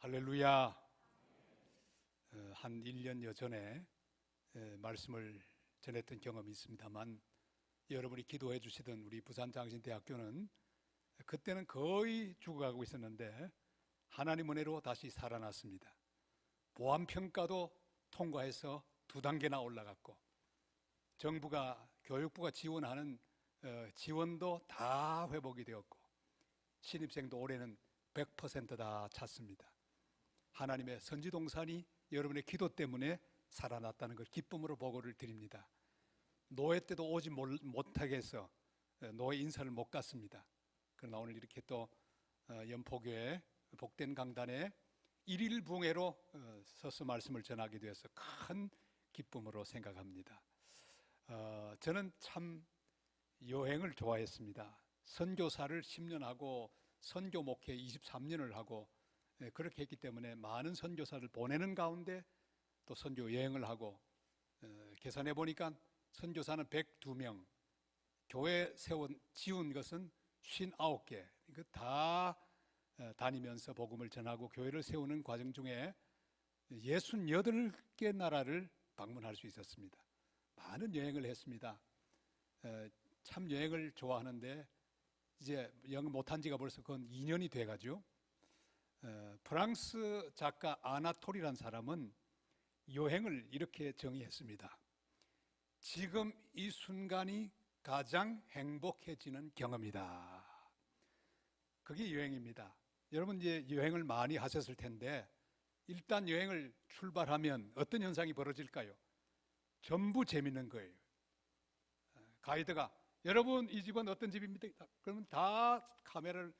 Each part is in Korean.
할렐루야. 한 1년여 전에 말씀을 전했던 경험이 있습니다만, 여러분이 기도해 주시던 우리 부산장신대학교는 그때는 거의 죽어가고 있었는데 하나님 은혜로 다시 살아났습니다. 보안평가도 통과해서 2단계나 올라갔고, 정부가 교육부가 지원하는 지원도 다 회복이 되었고, 신입생도 올해는 100%다 찼습니다. 하나님의 선지동산이 여러분의 기도 때문에 살아났다는 걸 기쁨으로 보고를 드립니다. 노회 때도 오지 못하게 해서 노회 인사를 못 갔습니다. 그러나 오늘 이렇게 또 연포교회 복된 강단에 1일 부흥회로 서서 말씀을 전하게 되어서 큰 기쁨으로 생각합니다. 저는 참 여행을 좋아했습니다. 선교사를 10년 하고 선교 목회 23년을 하고 그렇게 했기 때문에 많은 선교사를 보내는 가운데 또 선교 여행을 하고, 계산해 보니까 선교사는 102명, 교회 지은 것은 59개, 이거 다 다니면서 복음을 전하고 교회를 세우는 과정 중에 68개 나라를 방문할 수 있었습니다. 많은 여행을 했습니다. 참 여행을 좋아하는데 이제 여행 못한 지가 벌써 그건 2년이 돼가지고, 프랑스 작가 아나톨이라는 사람은 여행을 이렇게 정의했습니다. 지금 이 순간이 가장 행복해지는 경험이다. 그게 여행입니다. 여러분 이제 여행을 많이 하셨을 텐데, 일단 여행을 출발하면 어떤 현상이 벌어질까요? 전부 재밌는 거예요. 가이드가 여러분 이 집은 어떤 집입니까? 그러면 다 카메라를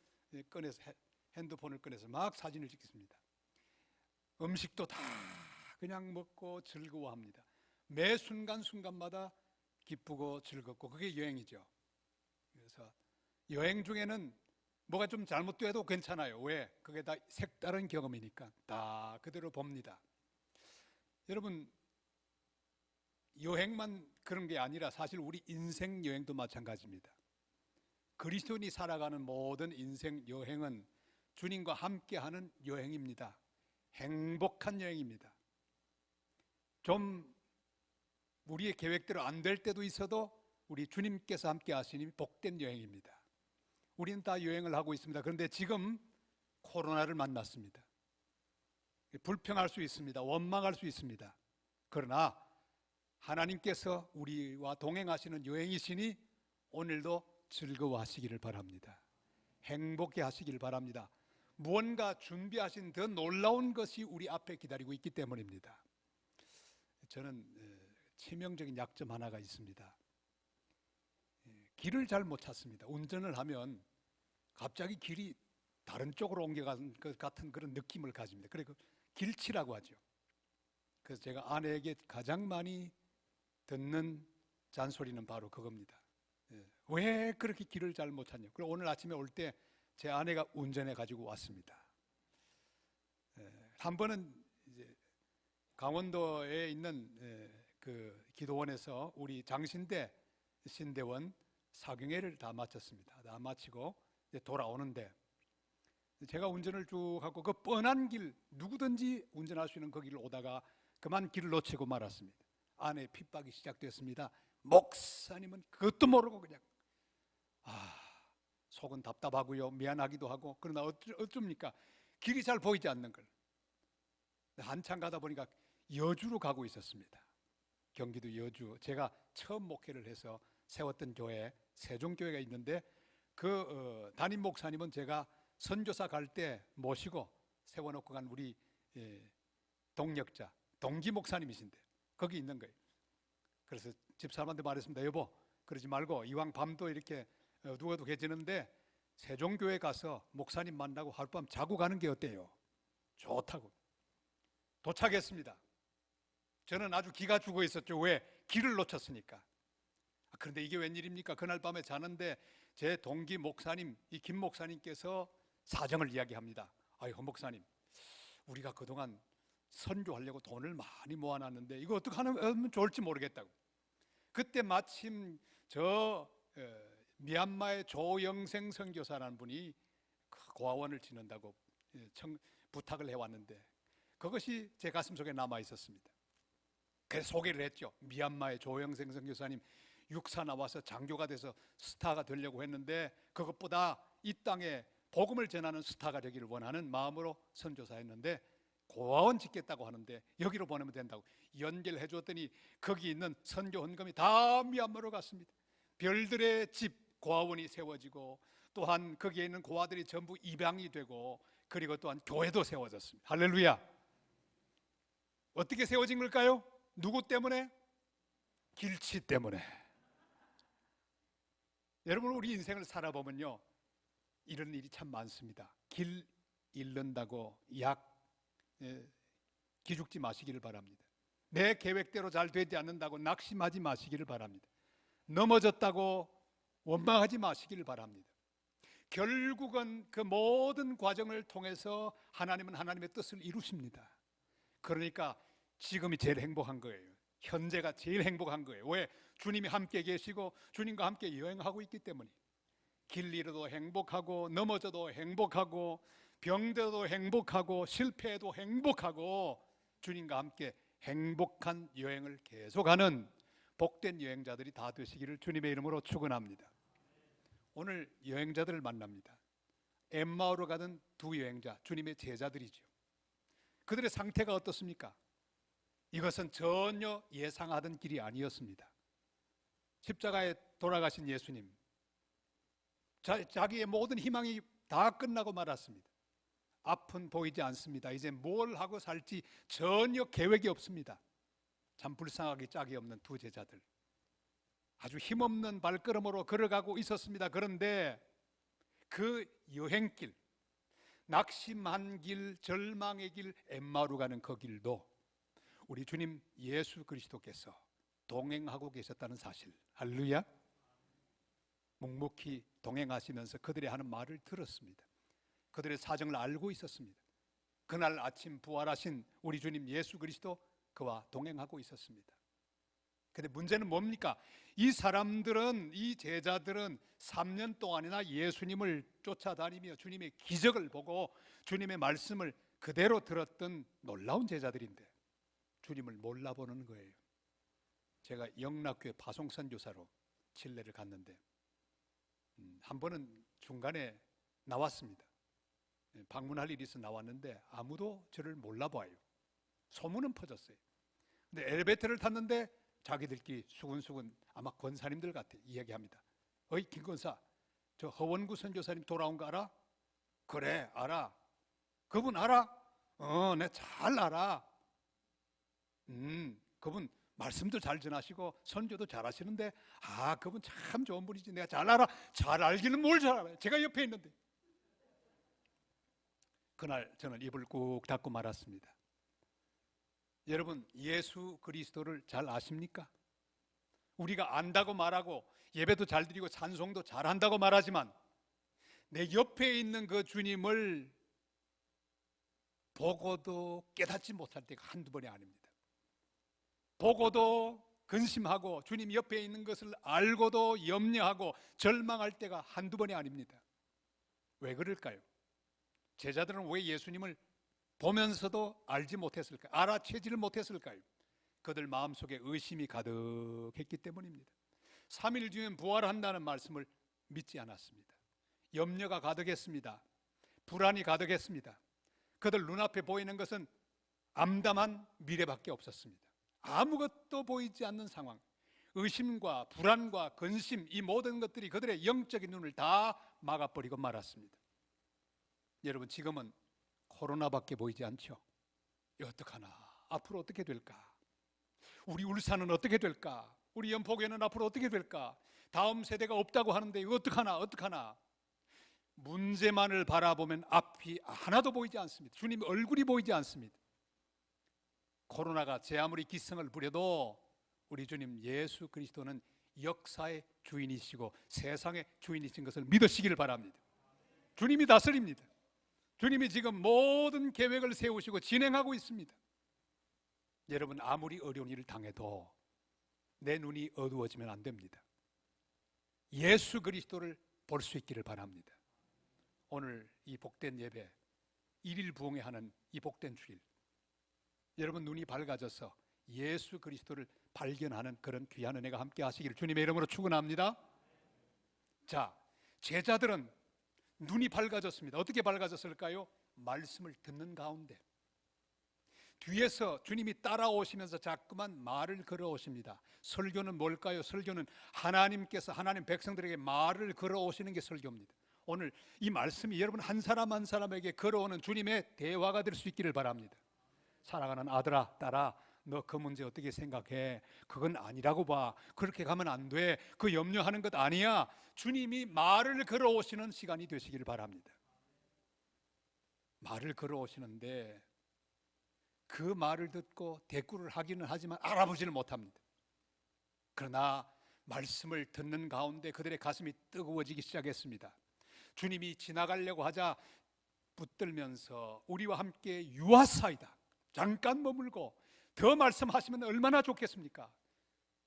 꺼내서 핸드폰을 꺼내서 막 사진을 찍습니다. 음식도 다 그냥 먹고 즐거워합니다. 매 순간순간마다 기쁘고 즐겁고, 그게 여행이죠. 그래서 여행 중에는 뭐가 좀 잘못돼도 괜찮아요. 왜? 그게 다 색다른 경험이니까 다 그대로 봅니다. 여러분, 여행만 그런 게 아니라 사실 우리 인생 여행도 마찬가지입니다. 그리스도인이 살아가는 모든 인생 여행은 주님과 함께하는 여행입니다. 행복한 여행입니다. 좀 우리의 계획대로 안 될 때도 있어도 우리 주님께서 함께 하시니 복된 여행입니다. 우리는 다 여행을 하고 있습니다. 그런데 지금 코로나를 만났습니다. 불평할 수 있습니다. 원망할 수 있습니다. 그러나 하나님께서 우리와 동행하시는 여행이시니 오늘도 즐거워하시기를 바랍니다. 행복해 하시기를 바랍니다. 무언가 준비하신 더 놀라운 것이 우리 앞에 기다리고 있기 때문입니다. 저는 치명적인 약점 하나가 있습니다. 길을 잘 못 찾습니다. 운전을 하면 갑자기 길이 다른 쪽으로 옮겨가는 것 같은 그런 느낌을 가집니다. 그래서 길치라고 하죠. 그래서 제가 아내에게 가장 많이 듣는 잔소리는 바로 그겁니다. 왜 그렇게 길을 잘 못 찾냐. 그리고 오늘 아침에 올 때 제 아내가 운전해 가지고 왔습니다. 한 번은 이제 강원도에 있는 그 기도원에서 우리 장신대 신대원 사경회를 다 마쳤습니다. 다 마치고 이제 돌아오는데, 제가 운전을 쭉 하고 그 뻔한 길, 누구든지 운전할 수 있는 그 길을 오다가 그만 길을 놓치고 말았습니다. 아내의 핍박이 시작됐습니다. 목사님은 그것도 모르고 그냥 속은 답답하고요, 미안하기도 하고, 그러나 어쩝니까? 길이 잘 보이지 않는 걸. 한참 가다 보니까 여주로 가고 있었습니다. 경기도 여주. 제가 처음 목회를 해서 세웠던 교회, 세종교회가 있는데 그 담임 목사님은 제가 선교사 갈 때 모시고 세워놓고 간 우리 동력자, 동기 목사님이신데 거기 있는 거예요. 그래서 집사람한테 말했습니다. 여보, 그러지 말고 이왕 밤도 이렇게 누워도 계시는데 세종교회 가서 목사님 만나고 하룻밤 자고 가는 게 어때요? 좋다고. 도착했습니다. 저는 아주 기가 죽어 있었죠. 왜? 길을 놓쳤으니까. 그런데 이게 웬일입니까? 그날 밤에 자는데 제 동기 목사님, 이 김 목사님께서 사정을 이야기합니다. 헌 목사님, 우리가 그동안 선교하려고 돈을 많이 모아놨는데 이거 어떻게 하면 좋을지 모르겠다고. 그때 마침 저 미얀마의 조영생 선교사라는 분이 고아원을 지낸다고 부탁을 해왔는데 그것이 제 가슴속에 남아 있었습니다. 그래서 소개를 했죠. 미얀마의 조영생 선교사님 육사 나와서 장교가 돼서 스타가 되려고 했는데 그것보다 이 땅에 복음을 전하는 스타가 되기를 원하는 마음으로 선교사였는데 고아원 짓겠다고 하는데 여기로 보내면 된다고 연결해 줬더니 거기 있는 선교 헌금이 다 미얀마로 갔습니다. 별들의 집 고아원이 세워지고 또한 거기에 있는 고아들이 전부 입양이 되고 그리고 또한 교회도 세워졌습니다. 할렐루야. 어떻게 세워진 걸까요? 누구 때문에? 길치 때문에. 여러분, 우리 인생을 살아보면요 이런 일이 참 많습니다. 길 잃는다고 기죽지 마시기를 바랍니다. 내 계획대로 잘 되지 않는다고 낙심하지 마시기를 바랍니다. 넘어졌다고 원망하지 마시기를 바랍니다. 결국은 그 모든 과정을 통해서 하나님은 하나님의 뜻을 이루십니다. 그러니까 지금이 제일 행복한 거예요. 현재가 제일 행복한 거예요. 왜? 주님이 함께 계시고 주님과 함께 여행하고 있기 때문에. 길 잃어도 행복하고 넘어져도 행복하고 병들어도 행복하고 실패해도 행복하고 주님과 함께 행복한 여행을 계속하는 복된 여행자들이 다 되시기를 주님의 이름으로 축원합니다. 오늘 여행자들을 만납니다. 엠마오로 가던 두 여행자, 주님의 제자들이죠. 그들의 상태가 어떻습니까? 이것은 전혀 예상하던 길이 아니었습니다. 십자가에 돌아가신 예수님, 자기의 모든 희망이 다 끝나고 말았습니다. 앞은 보이지 않습니다. 이제 뭘 하고 살지 전혀 계획이 없습니다. 참 불쌍하기 짝이 없는 두 제자들, 아주 힘없는 발걸음으로 걸어가고 있었습니다. 그런데 그 여행길, 낙심한 길, 절망의 길, 엠마오로 가는 그 길도 우리 주님 예수 그리스도께서 동행하고 계셨다는 사실, 할렐루야. 묵묵히 동행하시면서 그들이 하는 말을 들었습니다. 그들의 사정을 알고 있었습니다. 그날 아침 부활하신 우리 주님 예수 그리스도 그와 동행하고 있었습니다. 그런데 문제는 뭡니까? 이 사람들은, 이 제자들은 3년 동안이나 예수님을 쫓아다니며 주님의 기적을 보고 주님의 말씀을 그대로 들었던 놀라운 제자들인데 주님을 몰라보는 거예요. 제가 영락교회 파송선교사로 칠레를 갔는데 한 번은 중간에 나왔습니다. 방문할 일이 있어 나왔는데 아무도 저를 몰라봐요. 소문은 퍼졌어요. 근데 엘리베이터를 탔는데 자기들끼리 수근수근 아마 권사님들 같아 이야기합니다. 어이 김 권사, 저 허원구 선교사님 돌아온 거 알아? 그래 알아. 그분 알아? 내 잘 알아. 그분 말씀도 잘 전하시고 선교도 잘 하시는데 그분 참 좋은 분이지. 내가 잘 알아. 잘 알기는 뭘 잘 알아요. 제가 옆에 있는데. 그날 저는 입을 꾹 닫고 말았습니다. 여러분, 예수 그리스도를 잘 아십니까? 우리가 안다고 말하고 예배도 잘 드리고 찬송도 잘 한다고 말하지만 내 옆에 있는 그 주님을 보고도 깨닫지 못할 때가 한두 번이 아닙니다. 보고도 근심하고 주님 옆에 있는 것을 알고도 염려하고 절망할 때가 한두 번이 아닙니다. 왜 그럴까요? 제자들은 왜 예수님을 보면서도 알지 못했을까요? 알아채지를 못했을까요? 그들 마음속에 의심이 가득했기 때문입니다. 3일 뒤엔 부활한다는 말씀을 믿지 않았습니다. 염려가 가득했습니다. 불안이 가득했습니다. 그들 눈앞에 보이는 것은 암담한 미래밖에 없었습니다. 아무것도 보이지 않는 상황, 의심과 불안과 근심, 이 모든 것들이 그들의 영적인 눈을 다 막아버리고 말았습니다. 여러분, 지금은 코로나밖에 보이지 않죠? 어떡하나? 앞으로 어떻게 될까? 우리 울산은 어떻게 될까? 우리 연포교회는 앞으로 어떻게 될까? 다음 세대가 없다고 하는데 이거 어떡하나? 문제만을 바라보면 앞이 하나도 보이지 않습니다. 주님 얼굴이 보이지 않습니다. 코로나가 제 아무리 기승을 부려도 우리 주님 예수 그리스도는 역사의 주인이시고 세상의 주인이신 것을 믿으시기를 바랍니다. 주님이 다스립니다. 주님이 지금 모든 계획을 세우시고 진행하고 있습니다. 여러분, 아무리 어려운 일을 당해도 내 눈이 어두워지면 안 됩니다. 예수 그리스도를 볼 수 있기를 바랍니다. 오늘 이 복된 예배 일일 부흥회하는 이 복된 주일, 여러분 눈이 밝아져서 예수 그리스도를 발견하는 그런 귀한 은혜가 함께 하시기를 주님의 이름으로 축원합니다. 자, 제자들은 눈이 밝아졌습니다. 어떻게 밝아졌을까요? 말씀을 듣는 가운데. 뒤에서 주님이 따라오시면서 자꾸만 말을 걸어오십니다. 설교는 뭘까요? 설교는 하나님께서 하나님 백성들에게 말을 걸어오시는 게 설교입니다. 오늘 이 말씀이 여러분 한 사람 한 사람에게 걸어오는 주님의 대화가 될 수 있기를 바랍니다. 사랑하는 아들아, 딸아, 너 그 문제 어떻게 생각해? 그건 아니라고 봐. 그렇게 가면 안 돼. 그 염려하는 것 아니야. 주님이 말을 걸어오시는 시간이 되시기를 바랍니다. 말을 걸어오시는데 그 말을 듣고 대꾸를 하기는 하지만 알아보지를 못합니다. 그러나 말씀을 듣는 가운데 그들의 가슴이 뜨거워지기 시작했습니다. 주님이 지나가려고 하자 붙들면서 우리와 함께 유하사이다. 잠깐 머물고 더 말씀하시면 얼마나 좋겠습니까?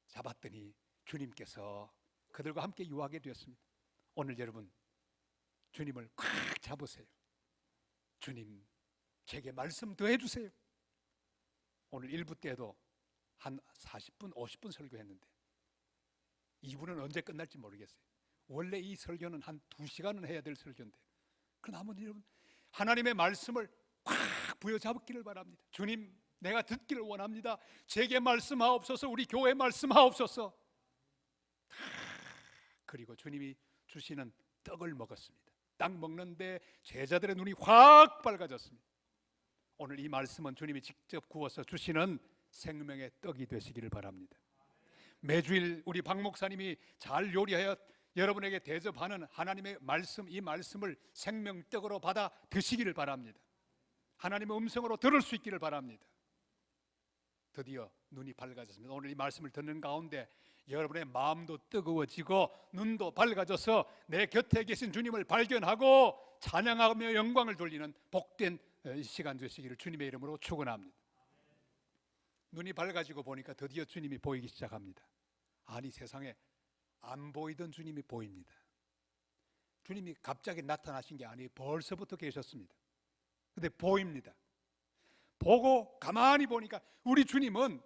잡았더니 주님께서 그들과 함께 유하게 되었습니다. 오늘 여러분 주님을 꽉 잡으세요. 주님, 제게 말씀 더 해주세요. 오늘 1부 때도 한 40분, 50분 설교했는데 2부는 언제 끝날지 모르겠어요. 원래 이 설교는 한 2시간은 해야 될 설교인데, 그러나 여러분 하나님의 말씀을 꽉 부여잡기를 바랍니다. 주님, 내가 듣기를 원합니다. 제게 말씀하옵소서. 우리 교회 말씀하옵소서. 그리고 주님이 주시는 떡을 먹었습니다. 딱 먹는데 제자들의 눈이 확 밝아졌습니다. 오늘 이 말씀은 주님이 직접 구워서 주시는 생명의 떡이 되시기를 바랍니다. 매주일 우리 박 목사님이 잘 요리하여 여러분에게 대접하는 하나님의 말씀, 이 말씀을 생명떡으로 받아 드시기를 바랍니다. 하나님의 음성으로 들을 수 있기를 바랍니다. 드디어 눈이 밝아졌습니다. 오늘 이 말씀을 듣는 가운데 여러분의 마음도 뜨거워지고 눈도 밝아져서 내 곁에 계신 주님을 발견하고 찬양하며 영광을 돌리는 복된 시간 되시기를 주님의 이름으로 축원합니다. 눈이 밝아지고 보니까 드디어 주님이 보이기 시작합니다. 아니, 세상에 안 보이던 주님이 보입니다. 주님이 갑자기 나타나신 게 아니에요. 벌써부터 계셨습니다. 근데 보입니다. 보고 가만히 보니까 우리 주님은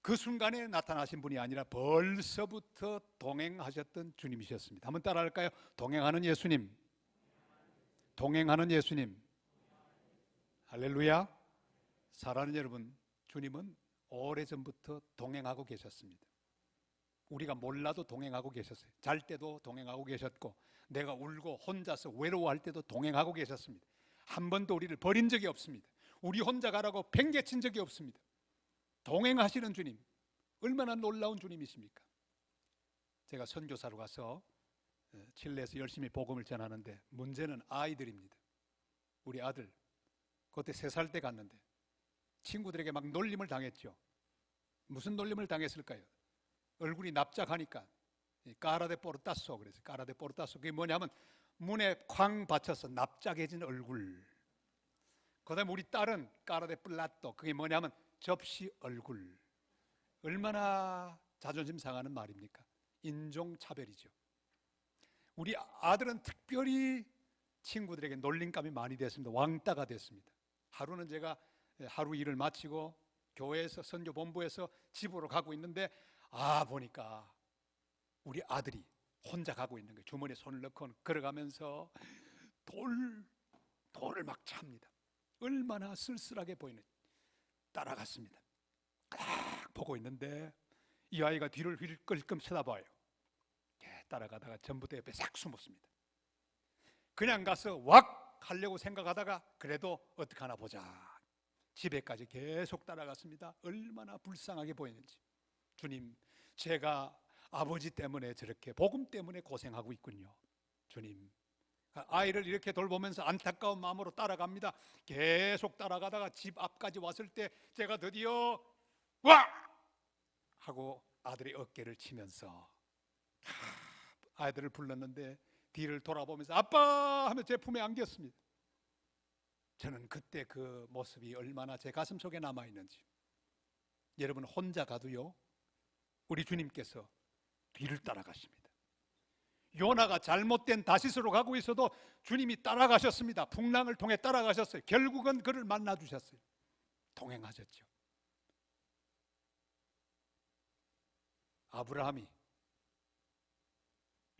그 순간에 나타나신 분이 아니라 벌써부터 동행하셨던 주님이셨습니다. 한번 따라할까요? 동행하는 예수님, 동행하는 예수님. 할렐루야. 사랑하는 여러분, 주님은 오래전부터 동행하고 계셨습니다. 우리가 몰라도 동행하고 계셨어요. 잘 때도 동행하고 계셨고, 내가 울고 혼자서 외로워할 때도 동행하고 계셨습니다. 한 번도 우리를 버린 적이 없습니다. 우리 혼자 가라고 팽개친 적이 없습니다. 동행하시는 주님, 얼마나 놀라운 주님이십니까? 제가 선교사로 가서 칠레에서 열심히 복음을 전하는데 문제는 아이들입니다. 우리 아들 그때 3살 때 갔는데 친구들에게 막 놀림을 당했죠. 무슨 놀림을 당했을까요? 얼굴이 납작하니까 까라데 포르타소, 그래서 까라데 포르타소, 그게 뭐냐면 문에 쾅 받쳐서 납작해진 얼굴. 그 다음에 우리 딸은 까라데 플라토, 그게 뭐냐면 접시 얼굴. 얼마나 자존심 상하는 말입니까? 인종차별이죠. 우리 아들은 특별히 친구들에게 놀림감이 많이 됐습니다. 왕따가 됐습니다. 하루는 제가 하루 일을 마치고 교회에서 선교본부에서 집으로 가고 있는데 보니까 우리 아들이 혼자 가고 있는 거예요. 주머니에 손을 넣고 걸어가면서 돌을 막 찹니다. 얼마나 쓸쓸하게 보이는지. 따라갔습니다. 딱 보고 있는데 이 아이가 뒤를 힐끔힐끔 쳐다봐요. 따라가다가 전부터 옆에 싹 숨었습니다. 그냥 가서 왁 하려고 생각하다가 그래도 어떡하나 보자. 집에까지 계속 따라갔습니다. 얼마나 불쌍하게 보이는지. 주님, 제가 아버지 때문에 저렇게 복음 때문에 고생하고 있군요. 주님, 아이를 이렇게 돌보면서 안타까운 마음으로 따라갑니다. 계속 따라가다가 집 앞까지 왔을 때 제가 드디어 와! 하고 아들의 어깨를 치면서 아이들을 불렀는데 뒤를 돌아보면서 아빠! 하며 제 품에 안겼습니다. 저는 그때 그 모습이 얼마나 제 가슴 속에 남아있는지. 여러분, 혼자 가도요 우리 주님께서 뒤를 따라가십니다. 요나가 잘못된 다시스로 가고 있어도 주님이 따라가셨습니다. 풍랑을 통해 따라가셨어요. 결국은 그를 만나 주셨어요. 동행하셨죠. 아브라함이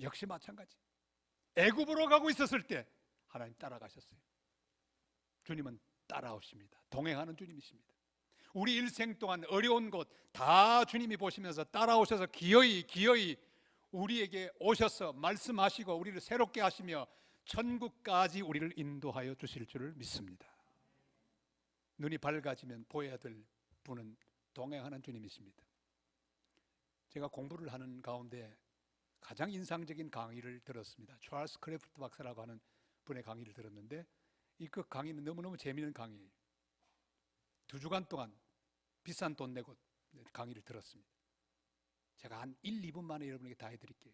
역시 마찬가지. 애굽으로 가고 있었을 때 하나님 따라가셨어요. 주님은 따라오십니다. 동행하는 주님이십니다. 우리 일생 동안 어려운 곳 다 주님이 보시면서 따라오셔서 기어이 우리에게 오셔서 말씀하시고 우리를 새롭게 하시며 천국까지 우리를 인도하여 주실 줄을 믿습니다. 눈이 밝아지면 보여야 될 분은 동행하는 주님이십니다. 제가 공부를 하는 가운데 가장 인상적인 강의를 들었습니다. 찰스 크래프트 박사라고 하는 분의 강의를 들었는데 그 강의는 너무너무 재미있는 강의예요. 2주간 동안 비싼 돈 내고 강의를 들었습니다. 제가 한 1, 2분 만에 여러분에게 다 해드릴게요.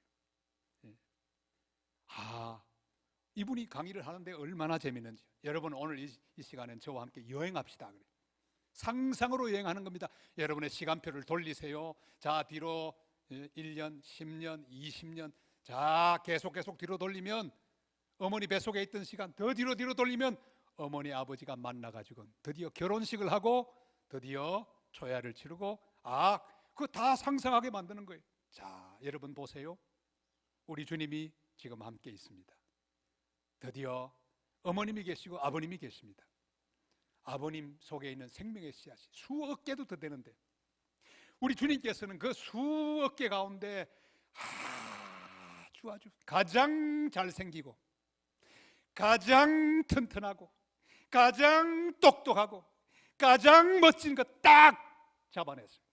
이분이 강의를 하는데 얼마나 재미있는지. 여러분 오늘 이 시간엔 저와 함께 여행합시다. 그래요. 상상으로 여행하는 겁니다. 여러분의 시간표를 돌리세요. 자, 뒤로 1년, 10년, 20년 자 계속 뒤로 돌리면 어머니 뱃속에 있던 시간 더 뒤로 돌리면 어머니 아버지가 만나가지고 드디어 결혼식을 하고 드디어 초야를 치르고 그거 다 상상하게 만드는 거예요. 자, 여러분 보세요. 우리 주님이 지금 함께 있습니다. 드디어 어머님이 계시고 아버님이 계십니다. 아버님 속에 있는 생명의 씨앗이 수억 개도 더 되는데 우리 주님께서는 그 수억 개 가운데 아주 가장 잘생기고 가장 튼튼하고 가장 똑똑하고 가장 멋진 거 딱 잡아냈어요.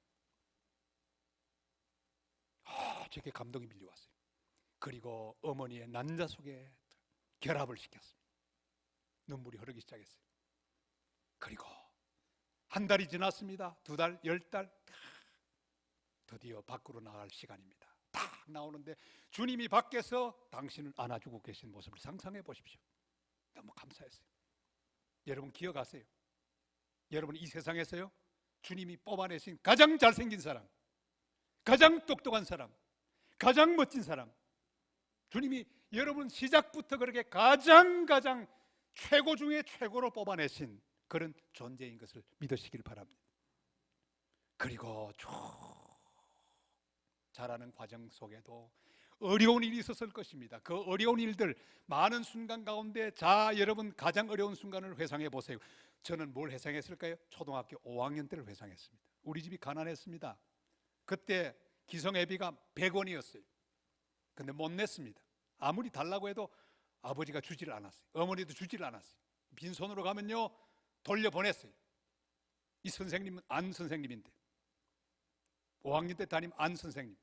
제게 감동이 밀려왔어요. 그리고 어머니의 난자 속에 결합을 시켰습니다. 눈물이 흐르기 시작했어요. 그리고 한 달이 지났습니다. 2달, 10달 드디어 밖으로 나갈 시간입니다. 딱 나오는데 주님이 밖에서 당신을 안아주고 계신 모습을 상상해 보십시오. 너무 감사했어요. 여러분 기억하세요. 여러분 이 세상에서요 주님이 뽑아내신 가장 잘생긴 사람, 가장 똑똑한 사람, 가장 멋진 사람, 주님이 여러분 시작부터 그렇게 가장 최고 중에 최고로 뽑아내신 그런 존재인 것을 믿으시길 바랍니다. 그리고 쭉 자라는 과정 속에도 어려운 일이 있었을 것입니다. 그 어려운 일들 많은 순간 가운데 여러분 가장 어려운 순간을 회상해 보세요. 저는 뭘 회상했을까요? 초등학교 5학년 때를 회상했습니다. 우리 집이 가난했습니다. 그때 기성예비가 100원이었어요. 근데 못 냈습니다. 아무리 달라고 해도 아버지가 주지를 않았어요. 어머니도 주지를 않았어요. 빈손으로 가면요 돌려보냈어요. 이 선생님은 안 선생님인데 5학년 때 담임 안 선생님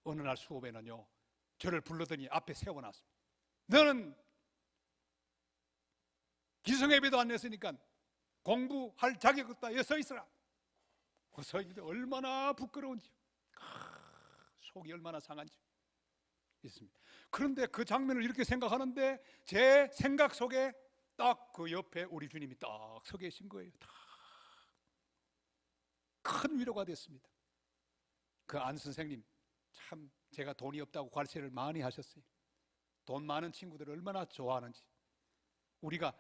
어느 날 수업에는요 저를 불러더니 앞에 세워놨습니다. 너는 기성예배도 안 냈으니까 공부할 자격 없다. 여기 서 있으라. 서 있는데 얼마나 부끄러운지 속이 얼마나 상한지 있습니다. 그런데 그 장면을 이렇게 생각하는데 제 생각 속에 딱 그 옆에 우리 주님이 딱 서 계신 거예요. 큰 위로가 됐습니다. 그 안 선생님 참 제가 돈이 없다고 관세를 많이 하셨어요. 돈 많은 친구들을 얼마나 좋아하는지. 우리가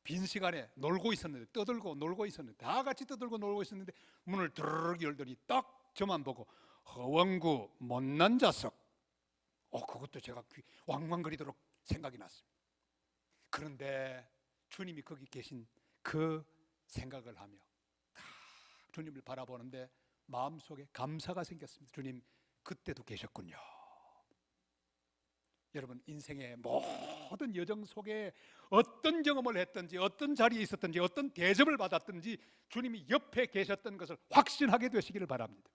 빈 시간에 놀고 있었는데 떠들고 놀고 있었는데 다 같이 떠들고 놀고 있었는데 문을 드르륵 열더니 딱 저만 보고 허원구 못난 자석. 그것도 제가 왕왕거리도록 생각이 났습니다. 그런데 주님이 거기 계신 그 생각을 하며 주님을 바라보는데 마음속에 감사가 생겼습니다. 주님 그때도 계셨군요. 여러분 인생의 모든 여정 속에 어떤 경험을 했든지 어떤 자리에 있었든지 어떤 대접을 받았든지 주님이 옆에 계셨던 것을 확신하게 되시기를 바랍니다.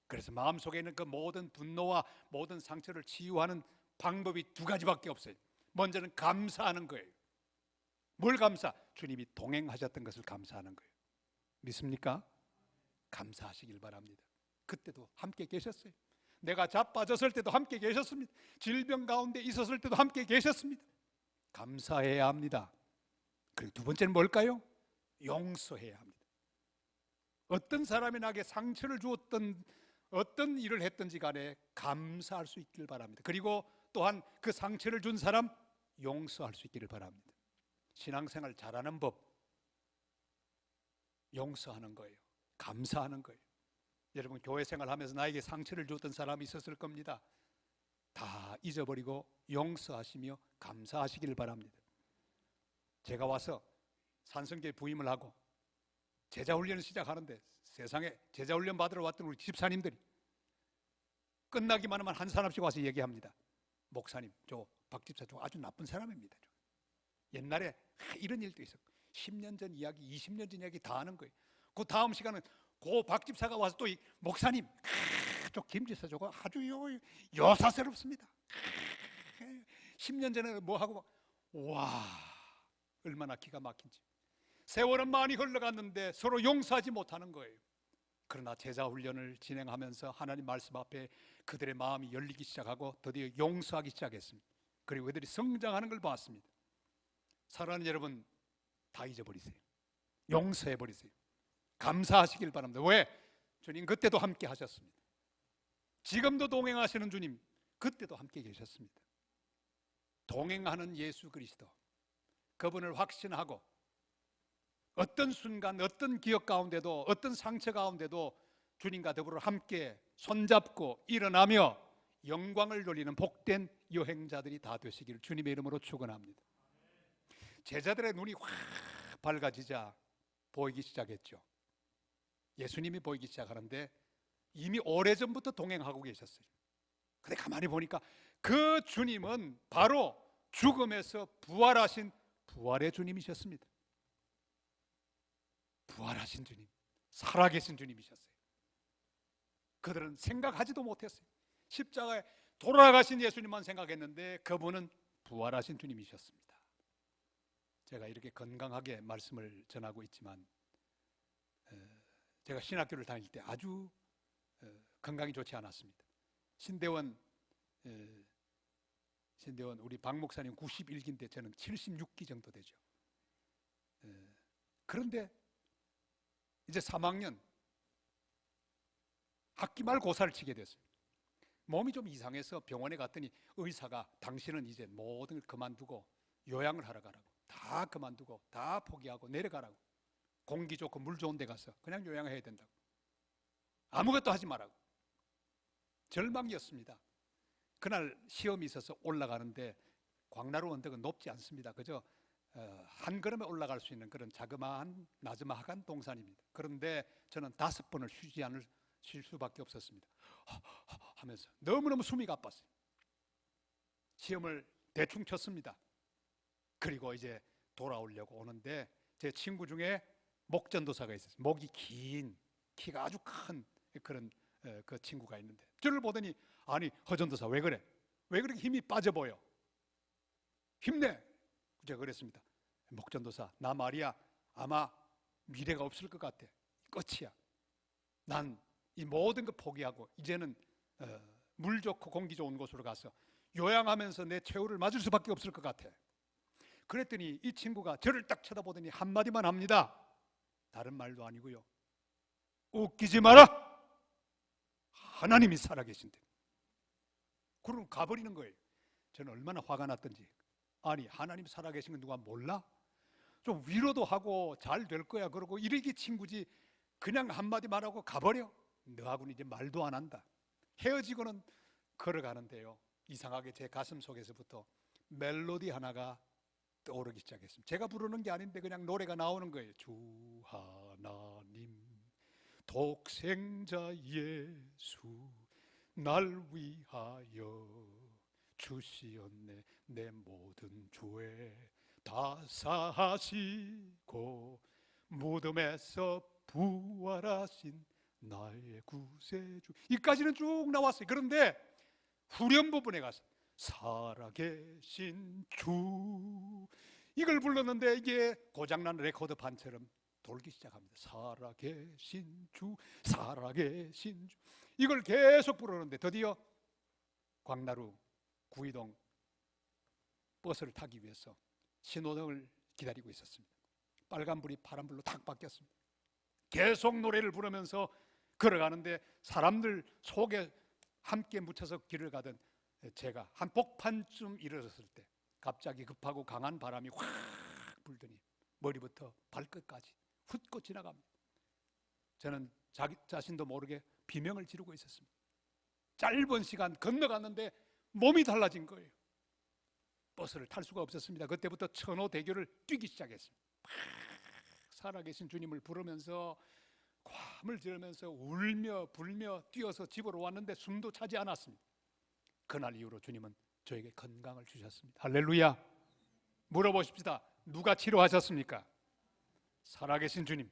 그래서 마음속에 있는 그 모든 분노와 모든 상처를 치유하는 방법이 2가지밖에 없어요. 먼저는 감사하는 거예요. 뭘 감사? 주님이 동행하셨던 것을 감사하는 거예요. 믿습니까? 감사하시길 바랍니다. 그때도 함께 계셨어요. 내가 자빠졌을 때도 함께 계셨습니다. 질병 가운데 있었을 때도 함께 계셨습니다. 감사해야 합니다. 그리고 2번째는 뭘까요? 용서해야 합니다. 어떤 사람이 나에게 상처를 주었던 어떤 일을 했든지 간에 감사할 수 있기를 바랍니다. 그리고 또한 그 상처를 준 사람 용서할 수 있기를 바랍니다. 신앙생활 잘하는 법, 용서하는 거예요. 감사하는 거예요. 여러분 교회 생활하면서 나에게 상처를 줬던 사람이 있었을 겁니다. 다 잊어버리고 용서하시며 감사하시기를 바랍니다. 제가 와서 산성교회 부임을 하고 제자훈련을 시작하는데 세상에 제자훈련 받으러 왔던 우리 집사님들이 끝나기만 하면 한 사람씩 와서 얘기합니다. 목사님, 저 박 집사 저 아주 나쁜 사람입니다. 옛날에 이런 일도 있었고 10년 전 이야기, 20년 전 이야기 다 하는 거예요. 그 다음 시간은 그 박 집사가 와서 또 목사님, 저 김 집사 저거 아주 여사스럽습니다. 10년 전에 뭐 하고 와, 얼마나 기가 막힌지. 세월은 많이 흘러갔는데 서로 용서하지 못하는 거예요. 그러나 제자 훈련을 진행하면서 하나님 말씀 앞에 그들의 마음이 열리기 시작하고 드디어 용서하기 시작했습니다. 그리고 그들이 성장하는 걸 봤습니다. 사랑하는 여러분, 다 잊어버리세요. 용서해버리세요. 감사하시길 바랍니다. 왜? 주님 그때도 함께 하셨습니다. 지금도 동행하시는 주님 그때도 함께 계셨습니다. 동행하는 예수 그리스도, 그분을 확신하고 어떤 순간, 어떤 기억 가운데도, 어떤 상처 가운데도 주님과 더불어 함께 손잡고 일어나며 영광을 돌리는 복된 여행자들이 다 되시기를 주님의 이름으로 축원합니다. 제자들의 눈이 확 밝아지자 보이기 시작했죠. 예수님이 보이기 시작하는데 이미 오래전부터 동행하고 계셨어요. 근데 가만히 보니까 그 주님은 바로 죽음에서 부활하신 부활의 주님이셨습니다. 부활하신 주님, 살아계신 주님이셨어요. 그들은 생각하지도 못했어요. 십자가에 돌아가신 예수님만 생각했는데 그분은 부활하신 주님이셨습니다. 제가 이렇게 건강하게 말씀을 전하고 있지만 제가 신학교를 다닐 때 아주 건강이 좋지 않았습니다. 신대원 우리 박 목사님 91기인데 저는 76기 정도 되죠. 그런데 이제 3학년 학기 말 고사를 치게 됐어요. 몸이 좀 이상해서 병원에 갔더니 의사가 당신은 이제 모든 걸 그만두고 요양을 하러 가라고, 다 그만두고 다 포기하고 내려가라고, 공기 좋고 물 좋은 데 가서 그냥 요양해야 된다고, 아무것도 하지 말라고. 절망이었습니다. 그날 시험이 있어서 올라가는데 광나루 언덕은 높지 않습니다. 그저 한 걸음에 올라갈 수 있는 그런 자그마한 나즈마한 동산입니다. 그런데 저는 5번을 쉴 수밖에 없었습니다. 하면서 너무너무 숨이 가빴어요. 시험을 대충 쳤습니다. 그리고 이제 돌아오려고 오는데 제 친구 중에 목전도사가 있었어요. 목이 긴, 키가 아주 큰 그런 그 친구가 있는데 저를 보더니 아니 허전도사 왜 그래? 왜 그렇게 힘이 빠져 보여? 힘내! 제가 그랬습니다. 목전도사, 나 말이야 아마 미래가 없을 것 같아. 끝이야. 난 이 모든 거 포기하고 이제는 물 좋고 공기 좋은 곳으로 가서 요양하면서 내 최후를 맞을 수밖에 없을 것 같아. 그랬더니 이 친구가 저를 딱 쳐다보더니 한마디만 합니다. 다른 말도 아니고요. 웃기지 마라. 하나님이 살아계신데. 그럼 가버리는 거예요. 저는 얼마나 화가 났던지. 아니 하나님 살아계신 건 누가 몰라? 좀 위로도 하고 잘 될 거야 그러고 이러기 친구지 그냥 한마디 말하고 가버려? 너하고는 이제 말도 안 한다. 헤어지고는 걸어가는데요, 이상하게 제 가슴 속에서부터 멜로디 하나가 떠오르기 시작했습니다. 제가 부르는 게 아닌데 그냥 노래가 나오는 거예요. 주 하나님 독생자 예수 날 위하여 주시었네. 내 모든 죄 다 사하시고 무덤에서 부활하신 나의 구세주. 이까지는 쭉 나왔어요. 그런데 후렴 부분에 가서 살아계신 주, 이걸 불렀는데 이게 고장난 레코드 판처럼 돌기 시작합니다. 살아계신 주, 살아계신 주. 이걸 계속 부르는데 드디어 광나루 구이동 버스를 타기 위해서 신호등을 기다리고 있었습니다. 빨간불이 파란불로 탁 바뀌었습니다. 계속 노래를 부르면서 걸어가는데 사람들 속에 함께 묻혀서 길을 가던 제가 한 복판쯤 이르렀을 때 갑자기 급하고 강한 바람이 확 불더니 머리부터 발끝까지 훑고 지나갑니다. 저는 자기 자신도 모르게 비명을 지르고 있었습니다. 짧은 시간 건너갔는데 몸이 달라진 거예요. 버스를 탈 수가 없었습니다. 그때부터 천호대교를 뛰기 시작했습니다. 살아계신 주님을 부르면서 괌을 지르면서 울며 불며 뛰어서 집으로 왔는데 숨도 차지 않았습니다. 그날 이후로 주님은 저에게 건강을 주셨습니다. 할렐루야. 물어보십시다. 누가 치료하셨습니까? 살아계신 주님.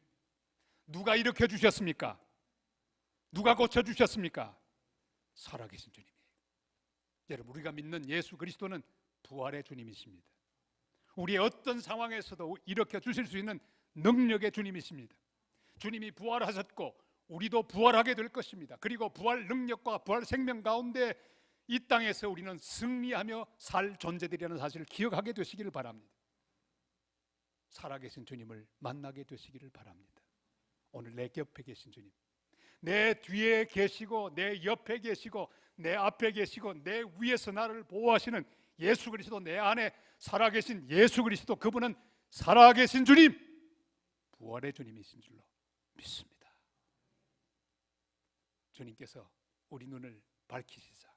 누가 일으켜 주셨습니까? 누가 고쳐주셨습니까? 살아계신 주님이에요. 여러분, 우리가 믿는 예수 그리스도는 부활의 주님이십니다. 우리의 어떤 상황에서도 일으켜 주실 수 있는 능력의 주님이십니다. 주님이 부활하셨고 우리도 부활하게 될 것입니다. 그리고 부활 능력과 부활 생명 가운데 이 땅에서 우리는 승리하며 살 존재들이라는 사실을 기억하게 되시기를 바랍니다. 살아계신 주님을 만나게 되시기를 바랍니다. 오늘 내 옆에 계신 주님, 내 뒤에 계시고 내 옆에 계시고 내 앞에 계시고 내 위에서 나를 보호하시는 예수 그리스도, 내 안에 살아계신 예수 그리스도, 그분은 살아계신 주님, 부활의 주님이신 줄로 믿습니다. 주님께서 우리 눈을 밝히시사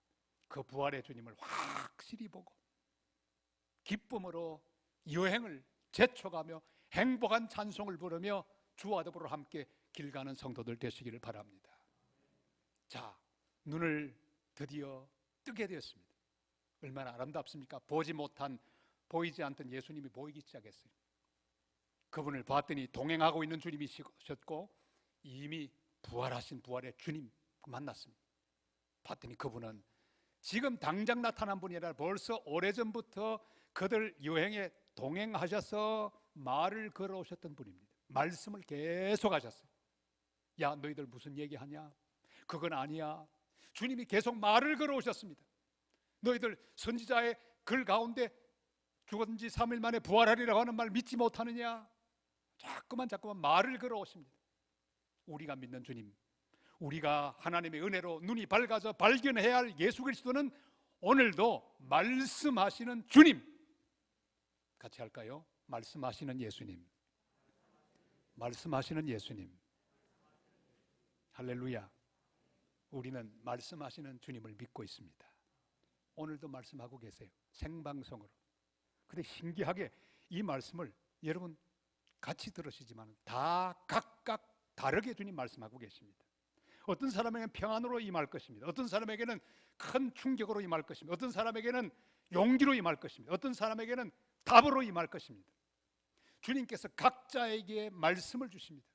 그 부활의 주님을 확실히 보고 기쁨으로 여행을 재촉하며 행복한 찬송을 부르며 주와 더불어 함께 길 가는 성도들 되시기를 바랍니다. 자, 눈을 드디어 뜨게 되었습니다. 얼마나 아름답습니까? 보이지 않던 예수님이 보이기 시작했어요. 그분을 봤더니 동행하고 있는 주님이셨고 이미 부활하신 부활의 주님 만났습니다. 봤더니 그분은 지금 당장 나타난 분이 아니라 벌써 오래전부터 그들 여행에 동행하셔서 말을 걸어오셨던 분입니다. 말씀을 계속 하셨어요. 야, 너희들 무슨 얘기하냐? 그건 아니야. 주님이 계속 말을 걸어오셨습니다. 너희들 선지자의 글 가운데 죽은 지 3일 만에 부활하리라고 하는 말 믿지 못하느냐? 자꾸만 말을 걸어오십니다. 우리가 믿는 주님, 우리가 하나님의 은혜로 눈이 밝아져 발견해야 할 예수 그리스도는 오늘도 말씀하시는 주님. 같이 할까요? 말씀하시는 예수님, 말씀하시는 예수님. 할렐루야. 우리는 말씀하시는 주님을 믿고 있습니다. 오늘도 말씀하고 계세요. 생방송으로. 근데 신기하게 이 말씀을 여러분 같이 들으시지만 다 각각 다르게 주님 말씀하고 계십니다. 어떤 사람에게는 평안으로 임할 것입니다. 어떤 사람에게는 큰 충격으로 임할 것입니다. 어떤 사람에게는 용기로 임할 것입니다. 어떤 사람에게는 답으로 임할 것입니다. 주님께서 각자에게 말씀을 주십니다.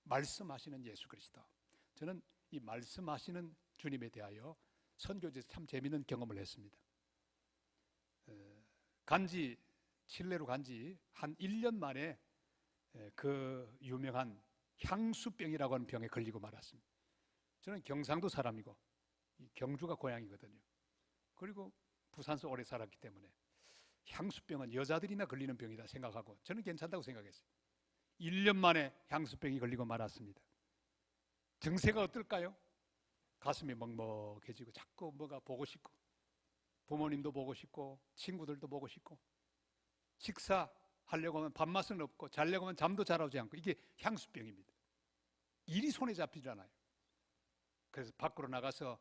말씀하시는 예수 그리스도. 저는 이 말씀하시는 주님에 대하여 선교지에서 참 재미있는 경험을 했습니다. 칠레로 간지 한 1년 만에 그 유명한 향수병이라고 하는 병에 걸리고 말았습니다. 저는 경상도 사람이고 경주가 고향이거든요. 그리고 부산에서 오래 살았기 때문에 향수병은 여자들이나 걸리는 병이다 생각하고 저는 괜찮다고 생각했어요. 1년 만에 향수병이 걸리고 말았습니다. 증세가 어떨까요? 가슴이 먹먹해지고 자꾸 뭐가 보고 싶고 부모님도 보고 싶고 친구들도 보고 싶고 식사하려고 하면 밥맛은 없고 자려고 하면 잠도 잘 오지 않고 이게 향수병입니다. 일이 손에 잡히잖아요. 그래서 밖으로 나가서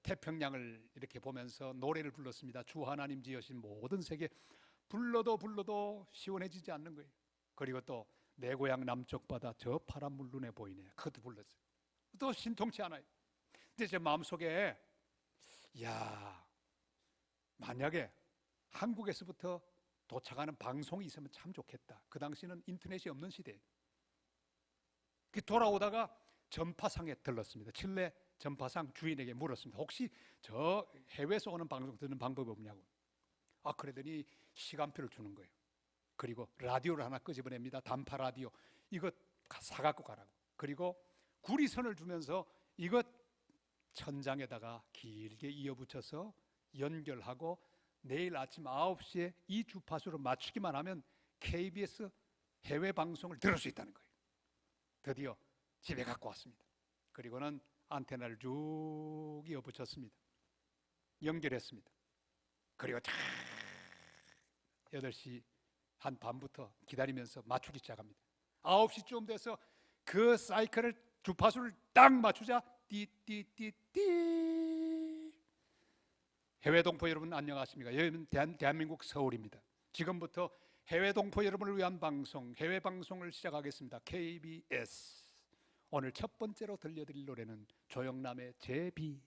태평양을 이렇게 보면서 노래를 불렀습니다. 주 하나님 지으신 모든 세계. 불러도 시원해지지 않는 거예요. 그리고 또 내 고향 남쪽 바다 저 파란 물 눈에 보이네. 그것도 불렀어요. 또 신통치 않아요. 근데 제 마음속에 야, 만약에 한국에서부터 도착하는 방송이 있으면 참 좋겠다. 그 당시는 인터넷이 없는 시대예요. 돌아오다가 전파상에 들렀습니다. 칠레 전파상 주인에게 물었습니다. 혹시 저 해외에서 오는 방송 듣는 방법이 없냐고. 그러더니 시간표를 주는 거예요. 그리고 라디오를 하나 끄집어냅니다. 단파 라디오. 이거 사갖고 가라고. 그리고 구리선을 주면서 이것 천장에다가 길게 이어붙여서 연결하고 내일 아침 9시에 이 주파수로 맞추기만 하면 KBS 해외 방송을 들을 수 있다는 거예요. 드디어 집에 갖고 왔습니다. 그리고는 안테나를 쭉 이어 붙였습니다. 연결했습니다. 그리고 쫙 8시 한 반부터 기다리면서 맞추기 시작합니다. 9시쯤 돼서 그 사이클을 주파수를 딱 맞추자 띠띠띠띠. 해외 동포 여러분 안녕하십니까? 여기는 대한민국 서울입니다. 지금부터 해외 동포 여러분을 위한 방송, 해외 방송을 시작하겠습니다. KBS. 오늘 첫 번째로 들려드릴 노래는 조영남의 제비.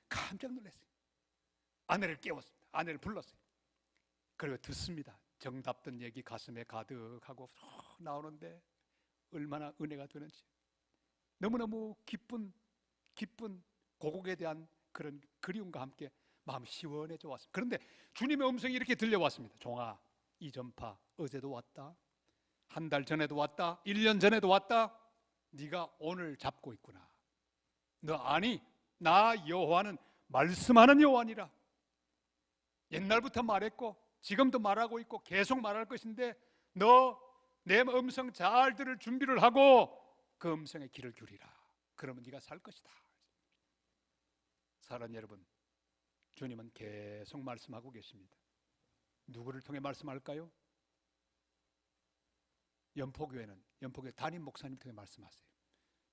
깜짝 놀랐어요. 아내를 깨웠습니다. 아내를 불렀어요. 그리고 듣습니다. 정답던 얘기 가슴에 가득하고 나오는데 얼마나 은혜가 되는지, 너무너무 기쁜 고국에 대한 그런 그리움과 함께 마음이 시원해져 왔습니다. 그런데 주님의 음성이 이렇게 들려왔습니다. 종아, 이 전파 어제도 왔다, 한 달 전에도 왔다, 1년 전에도 왔다. 네가 오늘 잡고 있구나. 너 아니, 나 여호와는 말씀하는 여호와니라. 옛날부터 말했고 지금도 말하고 있고 계속 말할 것인데 너 내 음성 잘 들을 준비를 하고 그 음성에 귀를 기울이라. 그러면 네가 살 것이다. 사랑하는 여러분, 주님은 계속 말씀하고 계십니다. 누구를 통해 말씀할까요? 연포교회 담임 목사님 통해 말씀하세요.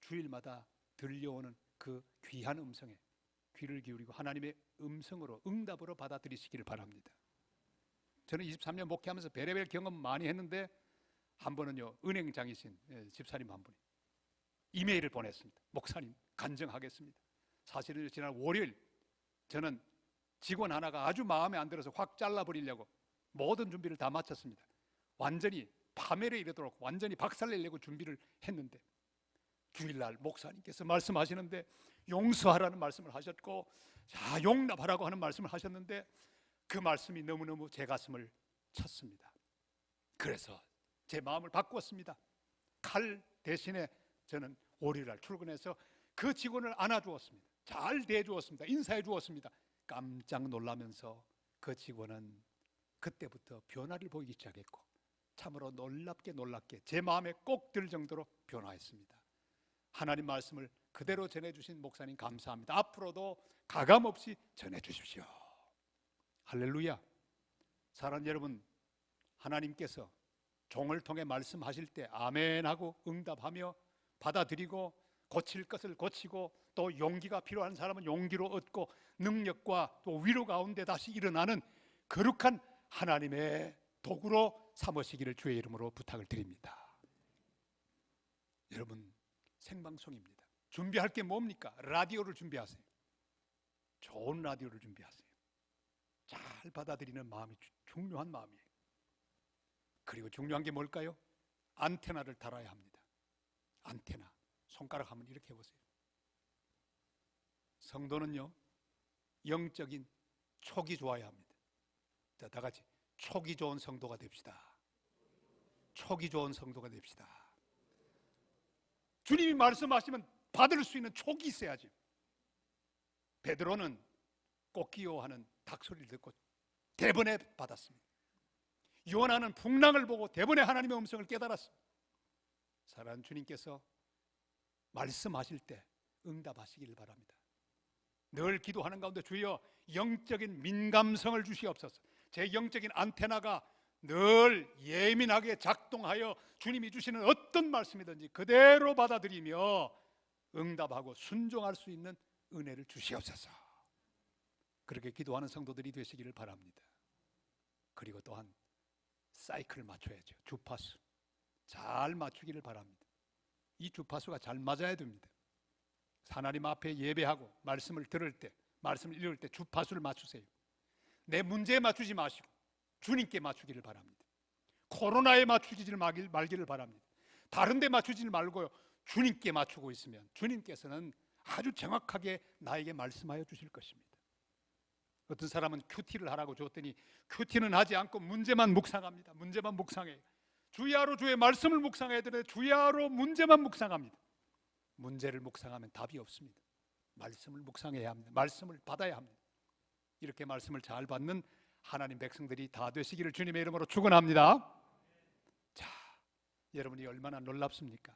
주일마다 들려오는 그 귀한 음성에 귀를 기울이고 하나님의 음성으로, 응답으로 받아들이시기를 바랍니다. 저는 23년 목회하면서 별의별 경험 많이 했는데 한 번은요, 은행장이신 집사님 한 분이 이메일을 보냈습니다. 목사님, 간증하겠습니다. 사실은 지난 월요일 저는 직원 하나가 아주 마음에 안 들어서 확 잘라버리려고 모든 준비를 다 마쳤습니다. 완전히 파멸에 이르도록 완전히 박살내려고 준비를 했는데 주일날 목사님께서 말씀하시는데 용서하라는 말씀을 하셨고, 자, 용납하라고 하는 말씀을 하셨는데 그 말씀이 너무너무 제 가슴을 쳤습니다. 그래서 제 마음을 바꾸었습니다. 칼 대신에 저는 월요일날 출근해서 그 직원을 안아주었습니다. 잘 대해주었습니다. 인사해 주었습니다. 깜짝 놀라면서 그 직원은 그때부터 변화를 보이기 시작했고 참으로 놀랍게 제 마음에 꼭 들 정도로 변화했습니다. 하나님 말씀을 그대로 전해주신 목사님 감사합니다. 앞으로도 가감없이 전해주십시오. 할렐루야. 사랑하는 여러분, 하나님께서 종을 통해 말씀하실 때 아멘 하고 응답하며 받아들이고 고칠 것을 고치고 또 용기가 필요한 사람은 용기로 얻고 능력과 또 위로 가운데 다시 일어나는 거룩한 하나님의 도구로 삼으시기를 주의 이름으로 부탁을 드립니다. 여러분, 생방송입니다. 준비할 게 뭡니까? 라디오를 준비하세요. 좋은 라디오를 준비하세요. 잘 받아들이는 마음이 중요한 마음이에요. 그리고 중요한 게 뭘까요? 안테나를 달아야 합니다. 안테나. 손가락 한번 이렇게 해보세요. 성도는요, 영적인 촉이 좋아야 합니다. 자, 다 같이 촉이 좋은 성도가 됩시다. 촉이 좋은 성도가 됩시다. 주님이 말씀하시면 받을 수 있는 촉이 있어야죠. 베드로는 꽃기호하는 닭소리를 듣고 대번에 받았습니다. 요나는 풍랑을 보고 대번에 하나님의 음성을 깨달았습니다. 사랑하는 주님께서 말씀하실 때 응답하시기를 바랍니다. 늘 기도하는 가운데 주여 영적인 민감성을 주시옵소서. 제 영적인 안테나가 늘 예민하게 작동하여 주님이 주시는 어떤 말씀이든지 그대로 받아들이며 응답하고 순종할 수 있는 은혜를 주시옵소서. 그렇게 기도하는 성도들이 되시기를 바랍니다. 그리고 또한 사이클을 맞춰야죠. 주파수 잘 맞추기를 바랍니다. 이 주파수가 잘 맞아야 됩니다. 하나님 앞에 예배하고 말씀을 들을 때, 말씀을 읽을 때 주파수를 맞추세요. 내 문제에 맞추지 마시고 주님께 맞추기를 바랍니다. 코로나에 맞추지 말기를 바랍니다. 다른 데 맞추지 말고요, 주님께 맞추고 있으면 주님께서는 아주 정확하게 나에게 말씀하여 주실 것입니다. 어떤 사람은 큐티를 하라고 줬더니 큐티는 하지 않고 문제만 묵상합니다. 문제만 묵상해요. 주야로 주의 말씀을 묵상해야 되는데 주야로 문제만 묵상합니다. 문제를 묵상하면 답이 없습니다. 말씀을 묵상해야 합니다. 말씀을 받아야 합니다. 이렇게 말씀을 잘 받는 하나님 백성들이 다 되시기를 주님의 이름으로 축원합니다. 자, 여러분이 얼마나 놀랍습니까?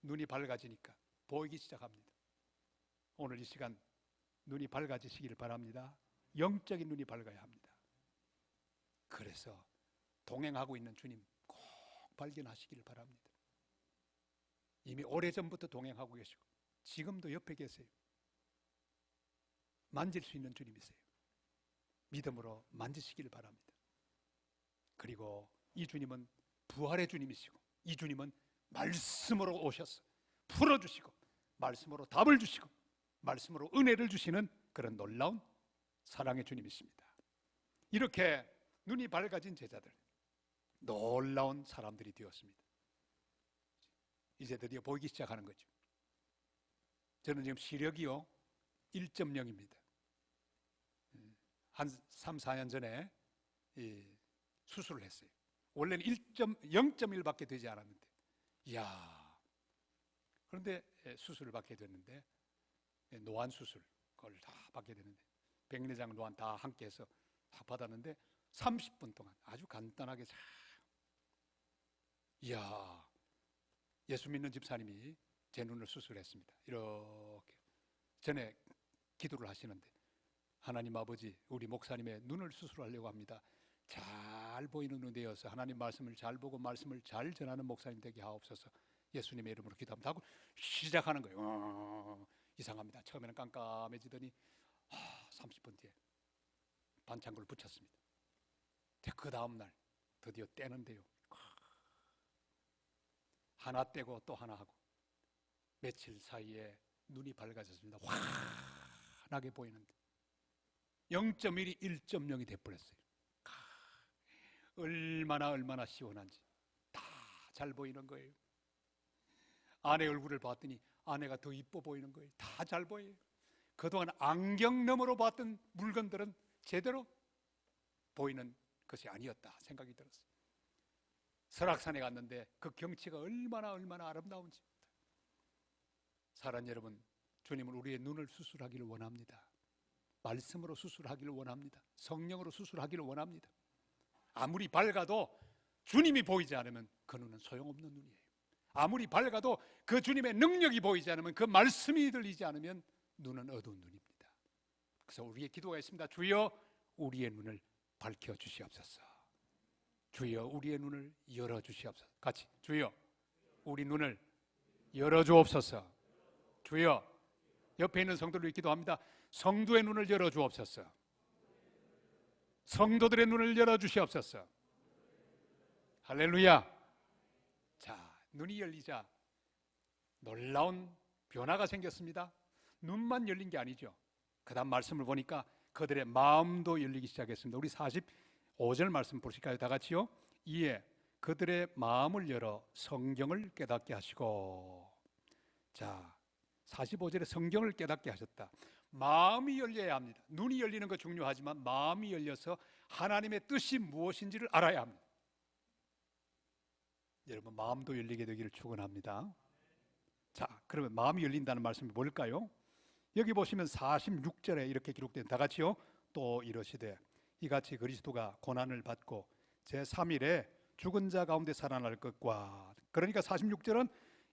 눈이 밝아지니까 보이기 시작합니다. 오늘 이 시간 눈이 밝아지시기를 바랍니다. 영적인 눈이 밝아야 합니다. 그래서 동행하고 있는 주님 꼭 발견하시기를 바랍니다. 이미 오래전부터 동행하고 계시고 지금도 옆에 계세요. 만질 수 있는 주님이세요. 믿음으로 만지시기를 바랍니다. 그리고 이 주님은 부활의 주님이시고 이 주님은 말씀으로 오셔서 풀어주시고 말씀으로 답을 주시고 말씀으로 은혜를 주시는 그런 놀라운 사랑의 주님이십니다. 이렇게 눈이 밝아진 제자들, 놀라운 사람들이 되었습니다. 이제 드디어 보이기 시작하는 거죠. 저는 지금 시력이요 1.0입니다. 한 3, 4년 전에 수술을 했어요. 원래는 0.1밖에 되지 않았는데, 그런데 수술을 받게 됐는데, 노안 수술 그걸 다 받게 됐는데, 백내장 노안 다 함께해서 다 받았는데 30분 동안 아주 간단하게 예수 믿는 집사님이 제 눈을 수술했습니다. 이렇게 전에 기도를 하시는데, 하나님 아버지, 우리 목사님의 눈을 수술하려고 합니다. 잘 보이는 눈 되어서 하나님 말씀을 잘 보고 말씀을 잘 전하는 목사님 되게 하옵소서. 예수님의 이름으로 기도합니다 하고 시작하는 거예요. 이상합니다. 처음에는 깜깜해지더니 30분 뒤에 반창고를 붙였습니다. 그 다음날 드디어 떼는데요, 하나 떼고 또 하나 하고 며칠 사이에 눈이 밝아졌습니다. 환하게 보이는데 0.1이 1.0이 돼버렸어요. 얼마나 시원한지 다 잘 보이는 거예요. 아내 얼굴을 봤더니 아내가 더 이뻐 보이는 거예요. 다 잘 보여요. 그동안 안경 너머로 봤던 물건들은 제대로 보이는 것이 아니었다 생각이 들었어요. 설악산에 갔는데 그 경치가 얼마나 아름다운지. 사랑하는 여러분, 주님은 우리의 눈을 수술하기를 원합니다. 말씀으로 수술하기를 원합니다. 성령으로 수술하기를 원합니다. 아무리 밝아도 주님이 보이지 않으면 그 눈은 소용없는 눈이에요. 아무리 밝아도 그 주님의 능력이 보이지 않으면, 그 말씀이 들리지 않으면 눈은 어두운 눈입니다. 그래서 우리의 기도가 있습니다. 주여 우리의 눈을 밝혀 주시옵소서. 주여 우리의 눈을 열어 주시옵소서. 같이 주여 우리 눈을 열어 주옵소서. 주여, 옆에 있는 성도를 위해 기도합니다. 성도의 눈을 열어 주옵소서. 성도들의 눈을 열어 주시옵소서. 할렐루야. 자, 눈이 열리자 놀라운 변화가 생겼습니다. 눈만 열린 게 아니죠. 그 다음 말씀을 보니까 그들의 마음도 열리기 시작했습니다. 우리 45절 말씀 보실까요? 다 같이요. 이에 그들의 마음을 열어 성경을 깨닫게 하시고. 자, 45절에 성경을 깨닫게 하셨다. 마음이 열려야 합니다. 눈이 열리는 거 중요하지만 마음이 열려서 하나님의 뜻이 무엇인지를 알아야 합니다. 여러분, 마음도 열리게 되기를 축원합니다. 자, 그러면 마음이 열린다는 말씀이 뭘까요? 여기 보시면 46절에 이렇게 기록된, 다 같이요. 또 이러시되 이같이 그리스도가 고난을 받고 제3일에 죽은 자 가운데 살아날 것과. 그러니까 46절은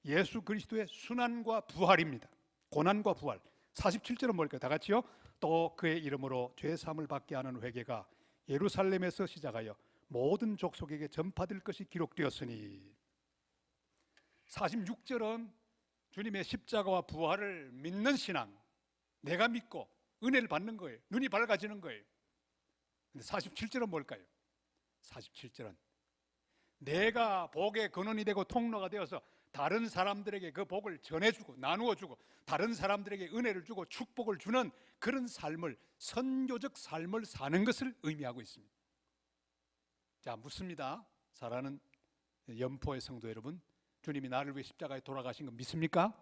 예수 그리스도의 순환과 부활입니다. 고난과 부활. 47절은 뭘까요? 다 같이요. 또 그의 이름으로 죄 사함을 받게 하는 회개가 예루살렘에서 시작하여 모든 족속에게 전파될 것이 기록되었으니. 46절은 주님의 십자가와 부활을 믿는 신앙, 내가 믿고 은혜를 받는 거예요. 눈이 밝아지는 거예요. 근데 47절은 뭘까요? 47절은 내가 복의 근원이 되고 통로가 되어서 다른 사람들에게 그 복을 전해주고 나누어주고 다른 사람들에게 은혜를 주고 축복을 주는 그런 삶을, 선교적 삶을 사는 것을 의미하고 있습니다. 자, 묻습니다. 사랑하는 연포의 성도 여러분, 주님이 나를 위해 십자가에 돌아가신 거 믿습니까?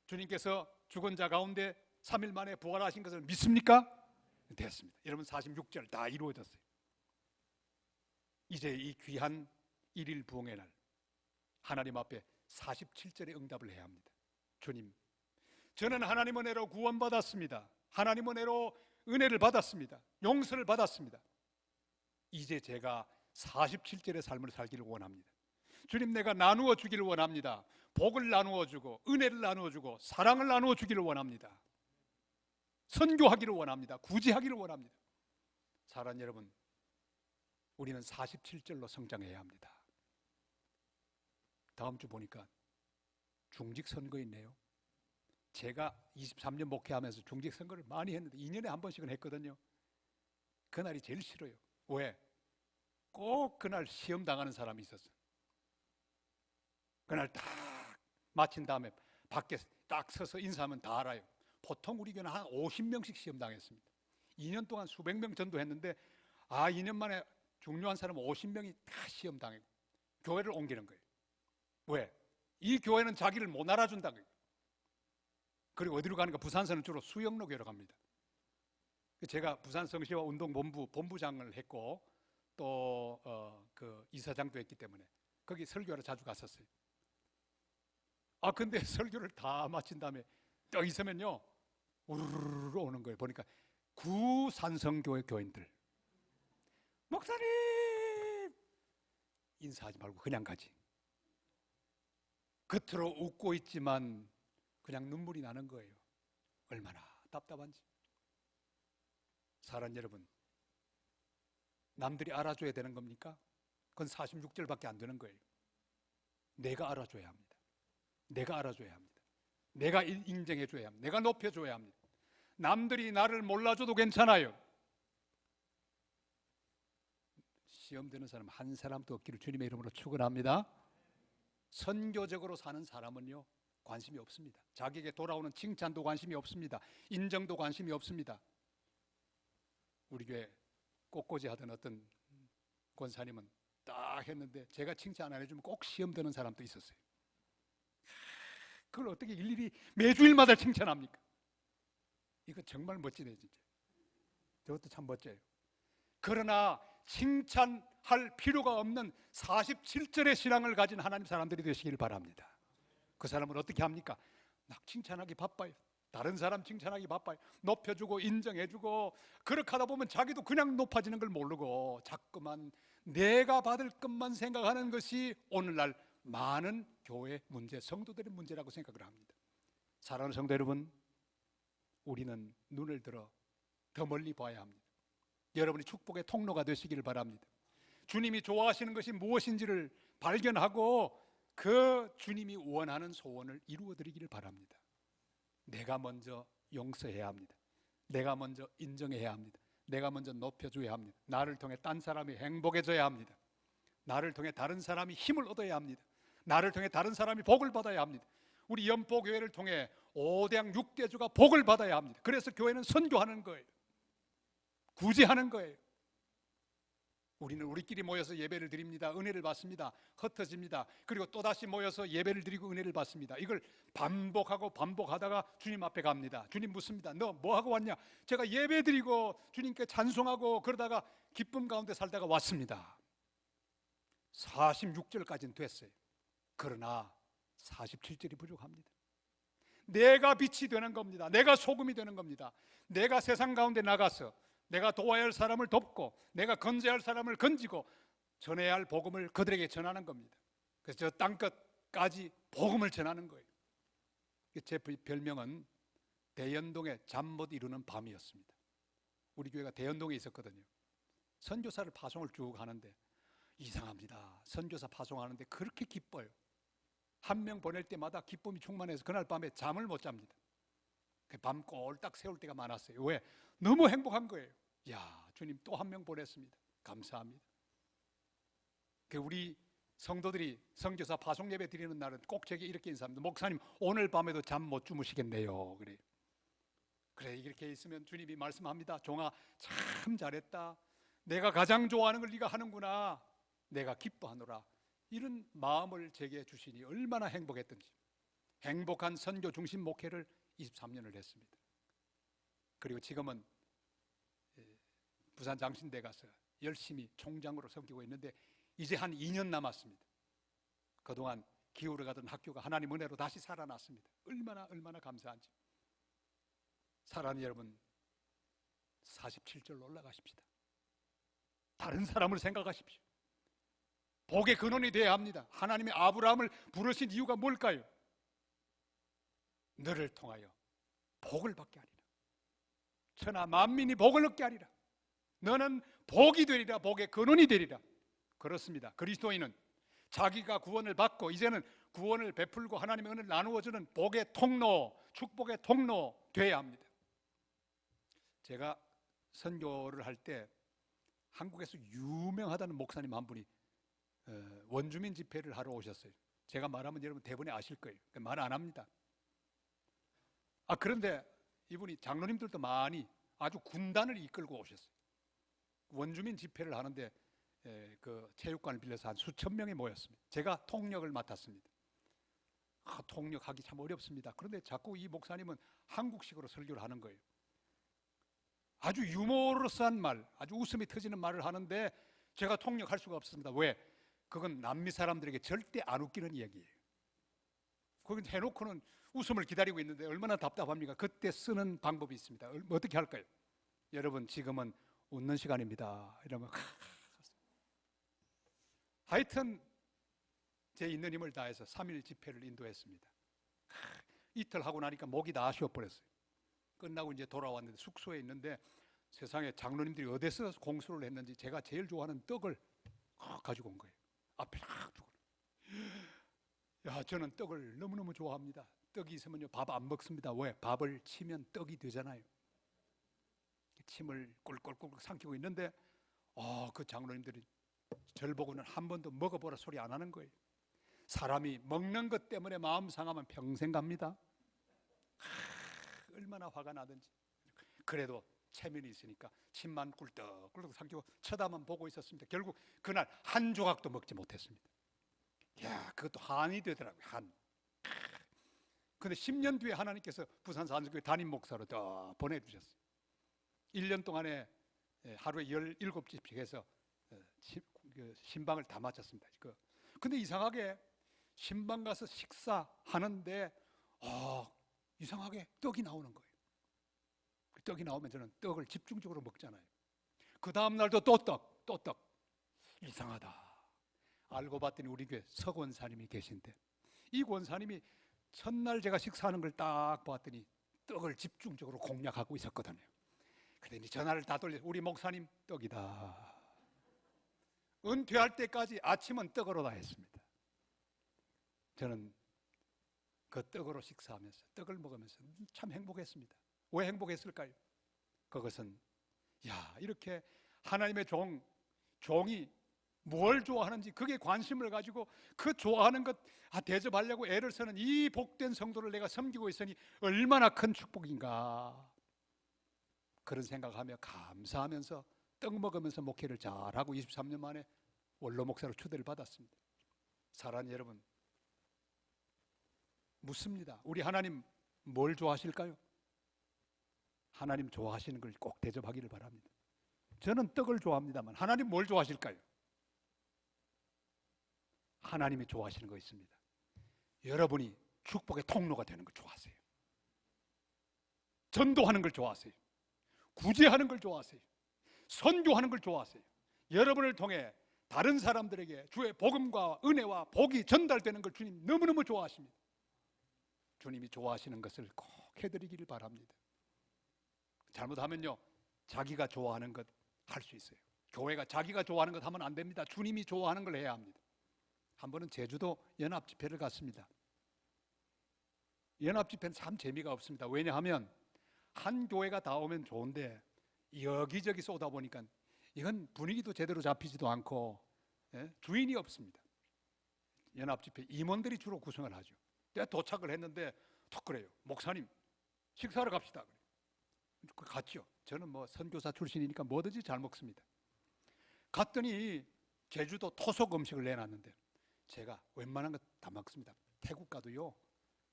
주님께서 죽은 자 가운데 3일 만에 부활하신 것을 믿습니까? 됐습니다. 여러분, 46절 다 이루어졌어요. 이제 이 귀한 일일 부흥의 날, 하나님 앞에 47절의 응답을 해야 합니다. 주님, 저는 하나님 은혜로 구원받았습니다. 하나님 은혜로 은혜를 받았습니다. 용서를 받았습니다. 이제 제가 47절의 삶을 살기를 원합니다. 주님, 내가 나누어 주기를 원합니다. 복을 나누어 주고 은혜를 나누어 주고 사랑을 나누어 주기를 원합니다. 선교하기를 원합니다. 구제하기를 원합니다. 사랑하는 여러분, 우리는 47절로 성장해야 합니다. 다음 주 보니까 중직 선거 있네요. 제가 23년 목회하면서 중직 선거를 많이 했는데 2년에 한 번씩은 했거든요. 그날이 제일 싫어요. 왜? 꼭 그날 시험 당하는 사람이 있었어요. 그날 딱 마친 다음에 밖에 딱 서서 인사하면 다 알아요. 보통 우리 교회는 한 50명씩 시험 당했습니다. 2년 동안 수백 명 전도했는데 2년 만에 중요한 사람 50명이 다 시험 당하고 교회를 옮기는 거예요. 왜? 이 교회는 자기를 못 알아준다는 거예요. 그리고 어디로 가는가? 부산서는 주로 수영로 교회로 갑니다. 제가 부산 성시와 운동본부 본부장을 했고 또 그 이사장도 했기 때문에 거기 설교하러 자주 갔었어요. 근데 설교를 다 마친 다음에 또 있으면요 우르르 오는 거예요. 보니까 구산성교회 교인들, 목사님 인사하지 말고 그냥 가지. 겉으로 웃고 있지만 그냥 눈물이 나는 거예요. 얼마나 답답한지. 사랑하는 여러분, 남들이 알아줘야 되는 겁니까? 그건 46절밖에 안 되는 거예요. 내가 알아줘야 합니다. 내가 알아줘야 합니다. 내가 인정해줘야 합니다. 내가 높여줘야 합니다. 남들이 나를 몰라줘도 괜찮아요. 시험 되는 사람 한 사람도 없기를 주님의 이름으로 축원합니다. 선교적으로 사는 사람은요 관심이 없습니다. 자기에게 돌아오는 칭찬도 관심이 없습니다. 인정도 관심이 없습니다. 우리 교회 꽃꽂이 하던 어떤 권사님은 딱 했는데 제가 칭찬 안 해주면 꼭 시험 드는 사람도 있었어요. 그걸 어떻게 일일이 매주일마다 칭찬합니까? 이거 정말 멋지네 진짜. 저것도 참 멋져요. 그러나 칭찬할 필요가 없는 47절의 신앙을 가진 하나님 사람들이 되시길 바랍니다. 그 사람은 어떻게 합니까? 막 칭찬하기 바빠요. 다른 사람 칭찬하기 바빠요. 높여주고 인정해주고 그렇게 하다 보면 자기도 그냥 높아지는 걸 모르고 자꾸만 내가 받을 것만 생각하는 것이 오늘날 많은 교회 문제, 성도들의 문제라고 생각을 합니다. 사랑하는 성도 여러분, 우리는 눈을 들어 더 멀리 봐야 합니다. 여러분이 축복의 통로가 되시기를 바랍니다. 주님이 좋아하시는 것이 무엇인지를 발견하고 그 주님이 원하는 소원을 이루어드리기를 바랍니다. 내가 먼저 용서해야 합니다. 내가 먼저 인정해야 합니다. 내가 먼저 높여줘야 합니다. 나를 통해 딴 사람이 행복해져야 합니다. 나를 통해 다른 사람이 힘을 얻어야 합니다. 나를 통해 다른 사람이 복을 받아야 합니다. 우리 연포교회를 통해 5대양 6대주가 복을 받아야 합니다. 그래서 교회는 선교하는 거예요. 구제하는 거예요. 우리는 우리끼리 모여서 예배를 드립니다. 은혜를 받습니다. 흩어집니다. 그리고 또다시 모여서 예배를 드리고 은혜를 받습니다. 이걸 반복하고 반복하다가 주님 앞에 갑니다. 주님 묻습니다. 너 뭐하고 왔냐? 제가 예배 드리고 주님께 찬송하고 그러다가 기쁨 가운데 살다가 왔습니다. 46절까지는 됐어요. 그러나 47절이 부족합니다. 내가 빛이 되는 겁니다. 내가 소금이 되는 겁니다. 내가 세상 가운데 나가서 내가 도와야 할 사람을 돕고 내가 건져야 할 사람을 건지고 전해야 할 복음을 그들에게 전하는 겁니다. 그래서 저 땅끝까지 복음을 전하는 거예요. 제 별명은 대연동의 잠 못 이루는 밤이었습니다. 우리 교회가 대연동에 있었거든요. 선교사를 파송을 쭉 하는데 이상합니다. 선교사 파송하는데 그렇게 기뻐요. 한 명 보낼 때마다 기쁨이 충만해서 그날 밤에 잠을 못 잡니다. 밤 꼴딱 세울 때가 많았어요. 왜? 너무 행복한 거예요. 야, 주님 또 한 명 보냈습니다. 감사합니다. 우리 성도들이 선교사 파송 예배 드리는 날은 꼭 제게 이렇게 인사합니다. 목사님 오늘 밤에도 잠 못 주무시겠네요. 그래 이렇게 있으면 주님이 말씀합니다. 종아 참 잘했다. 내가 가장 좋아하는 걸 네가 하는구나. 내가 기뻐하노라. 이런 마음을 제게 주시니 얼마나 행복했던지. 행복한 선교 중심 목회를 23년을 했습니다. 그리고 지금은 부산 장신대 가서 열심히 총장으로 섬기고 있는데 이제 한 2년 남았습니다. 그동안 기울어가던 학교가 하나님 은혜로 다시 살아났습니다. 얼마나 감사한지. 사랑하는 여러분, 47절로 올라가십시다. 다른 사람을 생각하십시오. 복의 근원이 되어야 합니다. 하나님이 아브라함을 부르신 이유가 뭘까요? 너를 통하여 복을 받게 하리라. 천하 만민이 복을 얻게 하리라. 너는 복이 되리라. 복의 근원이 되리라. 그렇습니다. 그리스도인은 자기가 구원을 받고 이제는 구원을 베풀고 하나님의 은혜를 나누어주는 복의 통로, 축복의 통로 되어야 합니다. 제가 선교를 할 때 한국에서 유명하다는 목사님 한 분이 원주민 집회를 하러 오셨어요. 제가 말하면 여러분 대부분이 아실 거예요. 말 안 합니다. 그런데 이분이 장로님들도 많이 아주 군단을 이끌고 오셨어요. 원주민 집회를 하는데 그 체육관을 빌려서 한 수천 명이 모였습니다. 제가 통역을 맡았습니다. 통역하기 참 어렵습니다. 그런데 자꾸 이 목사님은 한국식으로 설교를 하는 거예요. 아주 유머러스한 말, 아주 웃음이 터지는 말을 하는데 제가 통역할 수가 없습니다. 왜? 그건 남미 사람들에게 절대 안 웃기는 얘기예요. 그건 해놓고는 웃음을 기다리고 있는데 얼마나 답답합니까? 그때 쓰는 방법이 있습니다. 어떻게 할까요? 여러분 지금은 웃는 시간입니다. 이러면 하여튼 제 있는 힘을 다해서 3일 집회를 인도했습니다. 이틀 하고 나니까 목이 다 쉬어버렸어요. 끝나고 이제 돌아왔는데 숙소에 있는데 세상에 장로님들이 어디서 공수를 했는지 제가 제일 좋아하는 떡을 가지고 온 거예요. 앞에 딱 두고. 야, 저는 떡을 너무너무 좋아합니다. 떡이 있으면요 밥 안 먹습니다. 왜? 밥을 치면 떡이 되잖아요. 침을 꿀꿀꿀 삼키고 있는데 그 장로님들이 절 보고는 한 번도 먹어보라 소리 안 하는 거예요. 사람이 먹는 것 때문에 마음 상하면 평생 갑니다. 얼마나 화가 나든지. 그래도 체면이 있으니까 침만 꿀떡꿀떡 삼키고 쳐다만 보고 있었습니다. 결국 그날 한 조각도 먹지 못했습니다. 야, 그것도 한이 되더라고요. 한. 근데 10년 뒤에 하나님께서 부산 산수교회 담임 목사로 더 보내주셨어요. 1년 동안에 하루에 17집씩 해서 신방을 다 마쳤습니다. 근데 이상하게 신방 가서 식사하는데 이상하게 떡이 나오는 거예요. 떡이 나오면 저는 떡을 집중적으로 먹잖아요. 그 다음 날도 또 떡. 이상하다. 알고 봤더니 우리 교회 석 원사님이 계신데 이 원사님이 첫날 제가 식사하는 걸 딱 봤더니 떡을 집중적으로 공략하고 있었거든요. 그랬더니 전화를 다 돌려 우리 목사님 떡이다. 은퇴할 때까지 아침은 떡으로 다 했습니다. 저는 그 떡으로 식사하면서 떡을 먹으면서 참 행복했습니다. 왜 행복했을까요? 그것은 이렇게 하나님의 종이 뭘 좋아하는지 그게 관심을 가지고 그 좋아하는 것 대접하려고 애를 쓰는 이 복된 성도를 내가 섬기고 있으니 얼마나 큰 축복인가 그런 생각하며 감사하면서 떡 먹으면서 목회를 잘하고 23년 만에 원로 목사로 초대를 받았습니다. 사랑하는 여러분, 묻습니다. 우리 하나님 뭘 좋아하실까요? 하나님 좋아하시는 걸 꼭 대접하기를 바랍니다. 저는 떡을 좋아합니다만 하나님 뭘 좋아하실까요? 하나님이 좋아하시는 거 있습니다. 여러분이 축복의 통로가 되는 걸 좋아하세요. 전도하는 걸 좋아하세요. 구제하는 걸 좋아하세요. 선교하는 걸 좋아하세요. 여러분을 통해 다른 사람들에게 주의 복음과 은혜와 복이 전달되는 걸 주님 너무너무 좋아하십니다. 주님이 좋아하시는 것을 꼭 해드리기를 바랍니다. 잘못하면요 자기가 좋아하는 것 할 수 있어요. 교회가 자기가 좋아하는 것 하면 안 됩니다. 주님이 좋아하는 걸 해야 합니다. 한 번은 제주도 연합집회를 갔습니다. 연합집회는 참 재미가 없습니다. 왜냐하면 한 교회가 다 오면 좋은데 여기저기 쏟아 보니까 이건 분위기도 제대로 잡히지도 않고 주인이 없습니다. 연합집회 임원들이 주로 구성을 하죠. 내가 도착을 했는데 톡 그래요. 목사님 식사하러 갑시다. 갔죠. 저는 뭐 선교사 출신이니까 뭐든지 잘 먹습니다. 갔더니 제주도 토속 음식을 내놨는데 제가 웬만한 거 다 먹습니다. 태국 가도요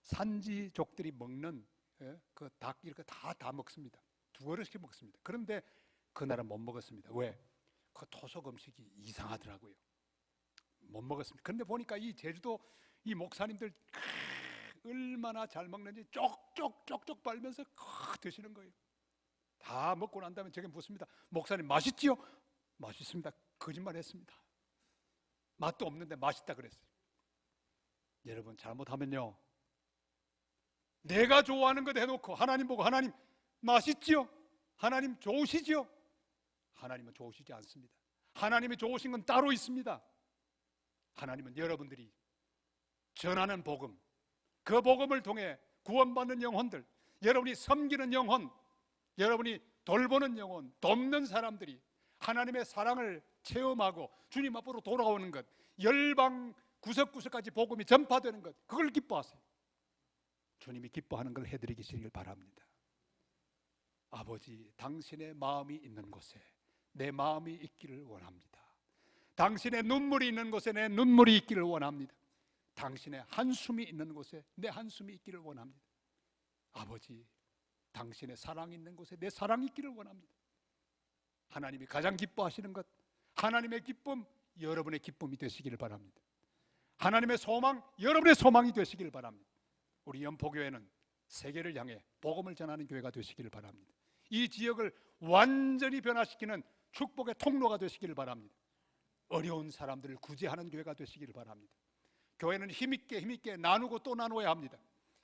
산지족들이 먹는 그 닭 이렇게 다 먹습니다. 2그릇씩 먹습니다. 그런데 그날은 못 먹었습니다. 왜? 그 토속 음식이 이상하더라고요. 못 먹었습니다. 그런데 보니까 이 제주도 이 목사님들 얼마나 잘 먹는지 쪽쪽쪽쪽 빨면서 드시는 거예요. 다 먹고 난 다음에 제게 묻습니다. 목사님 맛있지요? 맛있습니다. 거짓말 했습니다. 맛도 없는데 맛있다 그랬어요. 여러분, 잘못하면요, 내가 좋아하는 것 해놓고 하나님 보고 하나님 맛있지요? 하나님 좋으시지요? 하나님은 좋으시지 않습니다. 하나님이 좋으신 건 따로 있습니다. 하나님은 여러분들이 전하는 복음, 그 복음을 통해 구원받는 영혼들, 여러분이 섬기는 영혼, 여러분이 돌보는 영혼, 돕는 사람들이 하나님의 사랑을 체험하고 주님 앞으로 돌아오는 것, 열방 구석구석까지 복음이 전파되는 것, 그걸 기뻐하세요. 주님이 기뻐하는 걸 해드리시길 바랍니다. 아버지, 당신의 마음이 있는 곳에 내 마음이 있기를 원합니다. 당신의 눈물이 있는 곳에 내 눈물이 있기를 원합니다. 당신의 한숨이 있는 곳에 내 한숨이 있기를 원합니다. 아버지, 당신의 사랑이 있는 곳에 내 사랑이 있기를 원합니다. 하나님이 가장 기뻐하시는 것, 하나님의 기쁨, 여러분의 기쁨이 되시기를 바랍니다. 하나님의 소망, 여러분의 소망이 되시기를 바랍니다. 우리 연포교회는 세계를 향해 복음을 전하는 교회가 되시기를 바랍니다. 이 지역을 완전히 변화시키는 축복의 통로가 되시기를 바랍니다. 어려운 사람들을 구제하는 교회가 되시기를 바랍니다. 교회는 힘있게 나누고 또 나누어야 합니다.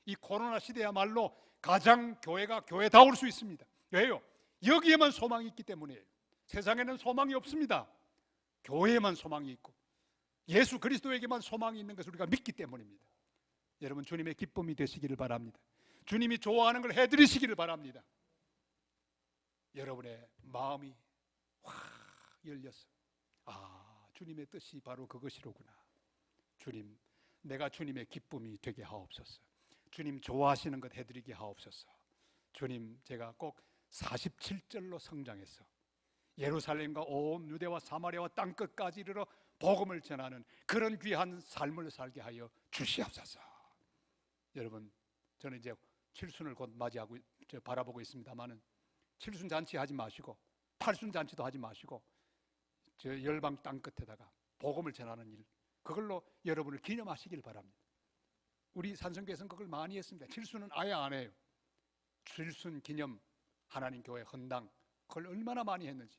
이 코로나 시대야말로 가장 교회가 교회다울 수 있습니다. 왜요? 여기에만 소망이 있기 때문이에요. 세상에는 소망이 없습니다. 교회에만 소망이 있고 예수 그리스도에게만 소망이 있는 것을 우리가 믿기 때문입니다. 여러분, 주님의 기쁨이 되시기를 바랍니다. 주님이 좋아하는 걸 해드리시기를 바랍니다. 여러분의 마음이 확 열려서, 아, 주님의 뜻이 바로 그것이로구나. 주님, 내가 주님의 기쁨이 되게 하옵소서. 주님 좋아하시는 것 해드리게 하옵소서. 주님, 제가 꼭 47절로 성장해서 예루살렘과 온 유대와 사마리아와 땅끝까지 이르러 복음을 전하는 그런 귀한 삶을 살게 하여 주시옵소서. 여러분, 저는 이제 칠순을 곧 맞이하고 바라보고 있습니다만은 칠순 잔치 하지 마시고 팔순 잔치도 하지 마시고 저 열방 땅끝에다가 복음을 전하는 일, 그걸로 여러분을 기념하시길 바랍니다. 우리 산성교회에서는 그걸 많이 했습니다. 칠순은 아예 안 해요. 칠순 기념 하나님 교회 헌당, 그걸 얼마나 많이 했는지.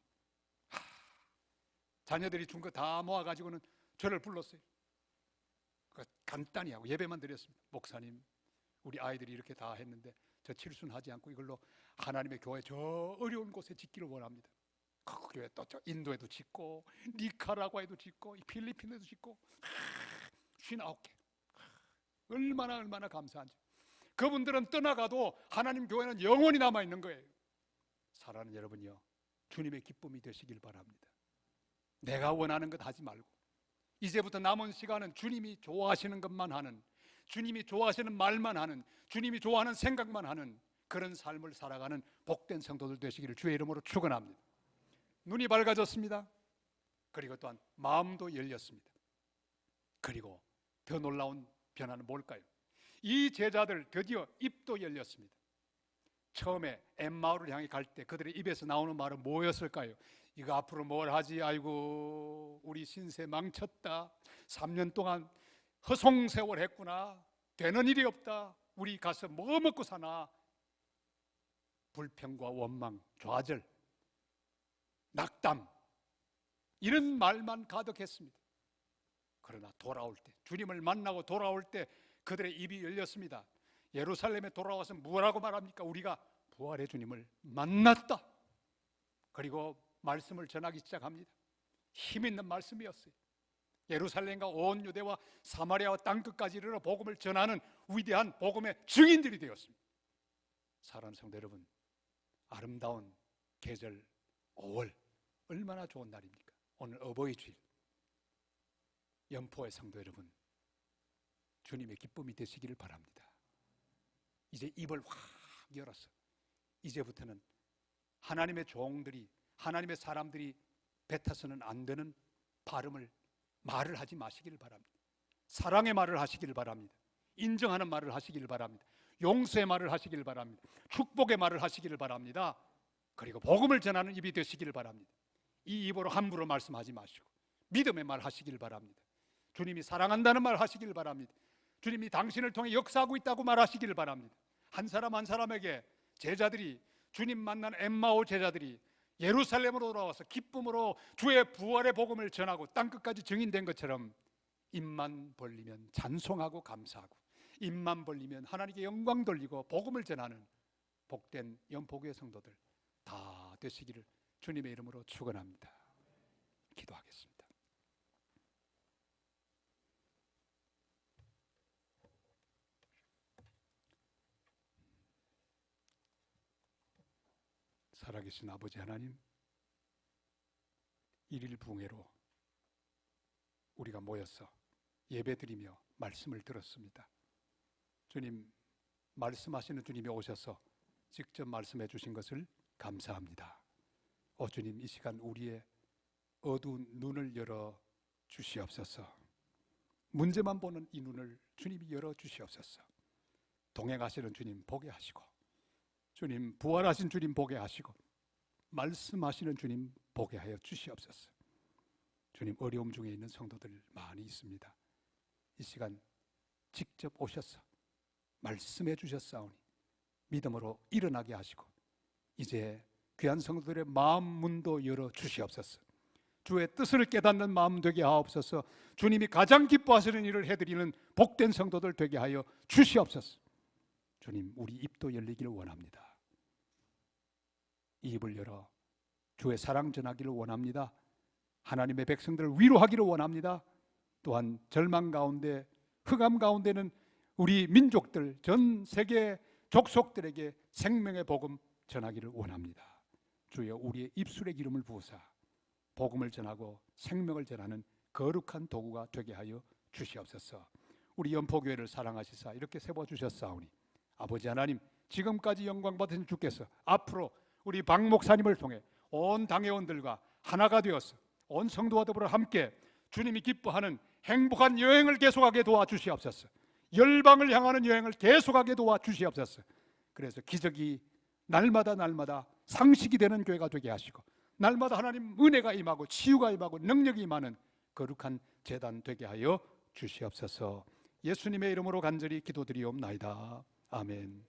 자녀들이 준 거 다 모아가지고는 저를 불렀어요. 간단히 하고 예배만 드렸습니다. 목사님, 우리 아이들이 이렇게 다 했는데 저 칠순하지 않고 이걸로 하나님의 교회 저 어려운 곳에 짓기를 원합니다. 그 교회 또 저 인도에도 짓고 니카라과에도 짓고 필리핀에도 짓고 59개. 얼마나 감사한지. 그분들은 떠나가도 하나님 교회는 영원히 남아있는 거예요. 사랑하는 여러분이요, 주님의 기쁨이 되시길 바랍니다. 내가 원하는 것 하지 말고 이제부터 남은 시간은 주님이 좋아하시는 것만 하는, 주님이 좋아하시는 말만 하는, 주님이 좋아하는 생각만 하는 그런 삶을 살아가는 복된 성도들 되시기를 주의 이름으로 축원합니다. 눈이 밝아졌습니다. 그리고 또한 마음도 열렸습니다. 그리고 더 놀라운 변화는 뭘까요? 이 제자들 드디어 입도 열렸습니다. 처음에 엠마오를 향해 갈 때 그들의 입에서 나오는 말은 뭐였을까요? 이거 앞으로 뭘 하지? 아이고, 우리 신세 망쳤다. 3년 동안 허송세월 했구나. 되는 일이 없다. 우리 가서 뭐 먹고 사나. 불평과 원망, 좌절, 낙담, 이런 말만 가득했습니다. 그러나 돌아올 때, 주님을 만나고 돌아올 때 그들의 입이 열렸습니다. 예루살렘에 돌아와서 뭐라고 말합니까? 우리가 부활의 주님을 만났다. 그리고 말씀을 전하기 시작합니다. 힘 있는 말씀이었어요. 예루살렘과 온 유대와 사마리아와 땅끝까지 이르러 복음을 전하는 위대한 복음의 증인들이 되었습니다. 사랑하는 성도 여러분, 아름다운 계절 5월, 얼마나 좋은 날입니까? 오늘 어버이 주일. 연포의 성도 여러분, 주님의 기쁨이 되시기를 바랍니다. 이제 입을 확 열어서 이제부터는 하나님의 종들이, 하나님의 사람들이 뱉어서는 안 되는 말을 하지 마시기를 바랍니다. 사랑의 말을 하시기를 바랍니다. 인정하는 말을 하시기를 바랍니다. 용서의 말을 하시기를 바랍니다. 축복의 말을 하시기를 바랍니다. 그리고 복음을 전하는 입이 되시기를 바랍니다. 이 입으로 함부로 말씀하지 마시고 믿음의 말 하시기를 바랍니다. 주님이 사랑한다는 말 하시기를 바랍니다. 주님이 당신을 통해 역사하고 있다고 말하시기를 바랍니다. 한 사람 한 사람에게 제자들이, 주님 만난 엠마오 제자들이 예루살렘으로 돌아와서 기쁨으로 주의 부활의 복음을 전하고 땅끝까지 증인된 것처럼 입만 벌리면 찬송하고 감사하고 입만 벌리면 하나님께 영광 돌리고 복음을 전하는 복된 연포교회 성도들 다 되시기를 주님의 이름으로 축원합니다. 기도하겠습니다. 살아계신 아버지 하나님, 일일 부흥회로 우리가 모여서 예배드리며 말씀을 들었습니다. 주님, 말씀하시는 주님이 오셔서 직접 말씀해 주신 것을 감사합니다. 주님, 이 시간 우리의 어두운 눈을 열어 주시옵소서. 문제만 보는 이 눈을 주님이 열어 주시옵소서. 동행하시는 주님 보게 하시고, 주님 부활하신 주님 보게 하시고, 말씀하시는 주님 보게 하여 주시옵소서. 주님, 어려움 중에 있는 성도들 많이 있습니다. 이 시간 직접 오셔서 말씀해 주셨사오니 믿음으로 일어나게 하시고, 이제 귀한 성도들의 마음 문도 열어 주시옵소서. 주의 뜻을 깨닫는 마음 되게 하옵소서. 주님이 가장 기뻐하시는 일을 해드리는 복된 성도들 되게 하여 주시옵소서. 주님, 우리 입도 열리기를 원합니다. 이 입을 열어 주의 사랑 전하기를 원합니다. 하나님의 백성들을 위로하기를 원합니다. 또한 절망 가운데, 흑암 가운데는 우리 민족들, 전 세계 족속들에게 생명의 복음 전하기를 원합니다. 주여, 우리의 입술에 기름을 부으사 복음을 전하고 생명을 전하는 거룩한 도구가 되게 하여 주시옵소서. 우리 연포교회를 사랑하시사 이렇게 세워주셨사오니 아버지 하나님, 지금까지 영광 받으신 주께서 앞으로 우리 박 목사님을 통해 온 당회원들과 하나가 되어서 온 성도와 더불어 함께 주님이 기뻐하는 행복한 여행을 계속하게 도와주시옵소서. 열방을 향하는 여행을 계속하게 도와주시옵소서. 그래서 기적이 날마다 상식이 되는 교회가 되게 하시고, 날마다 하나님 은혜가 임하고 치유가 임하고 능력이 임하는 거룩한 제단 되게 하여 주시옵소서. 예수님의 이름으로 간절히 기도드리옵나이다. 아멘.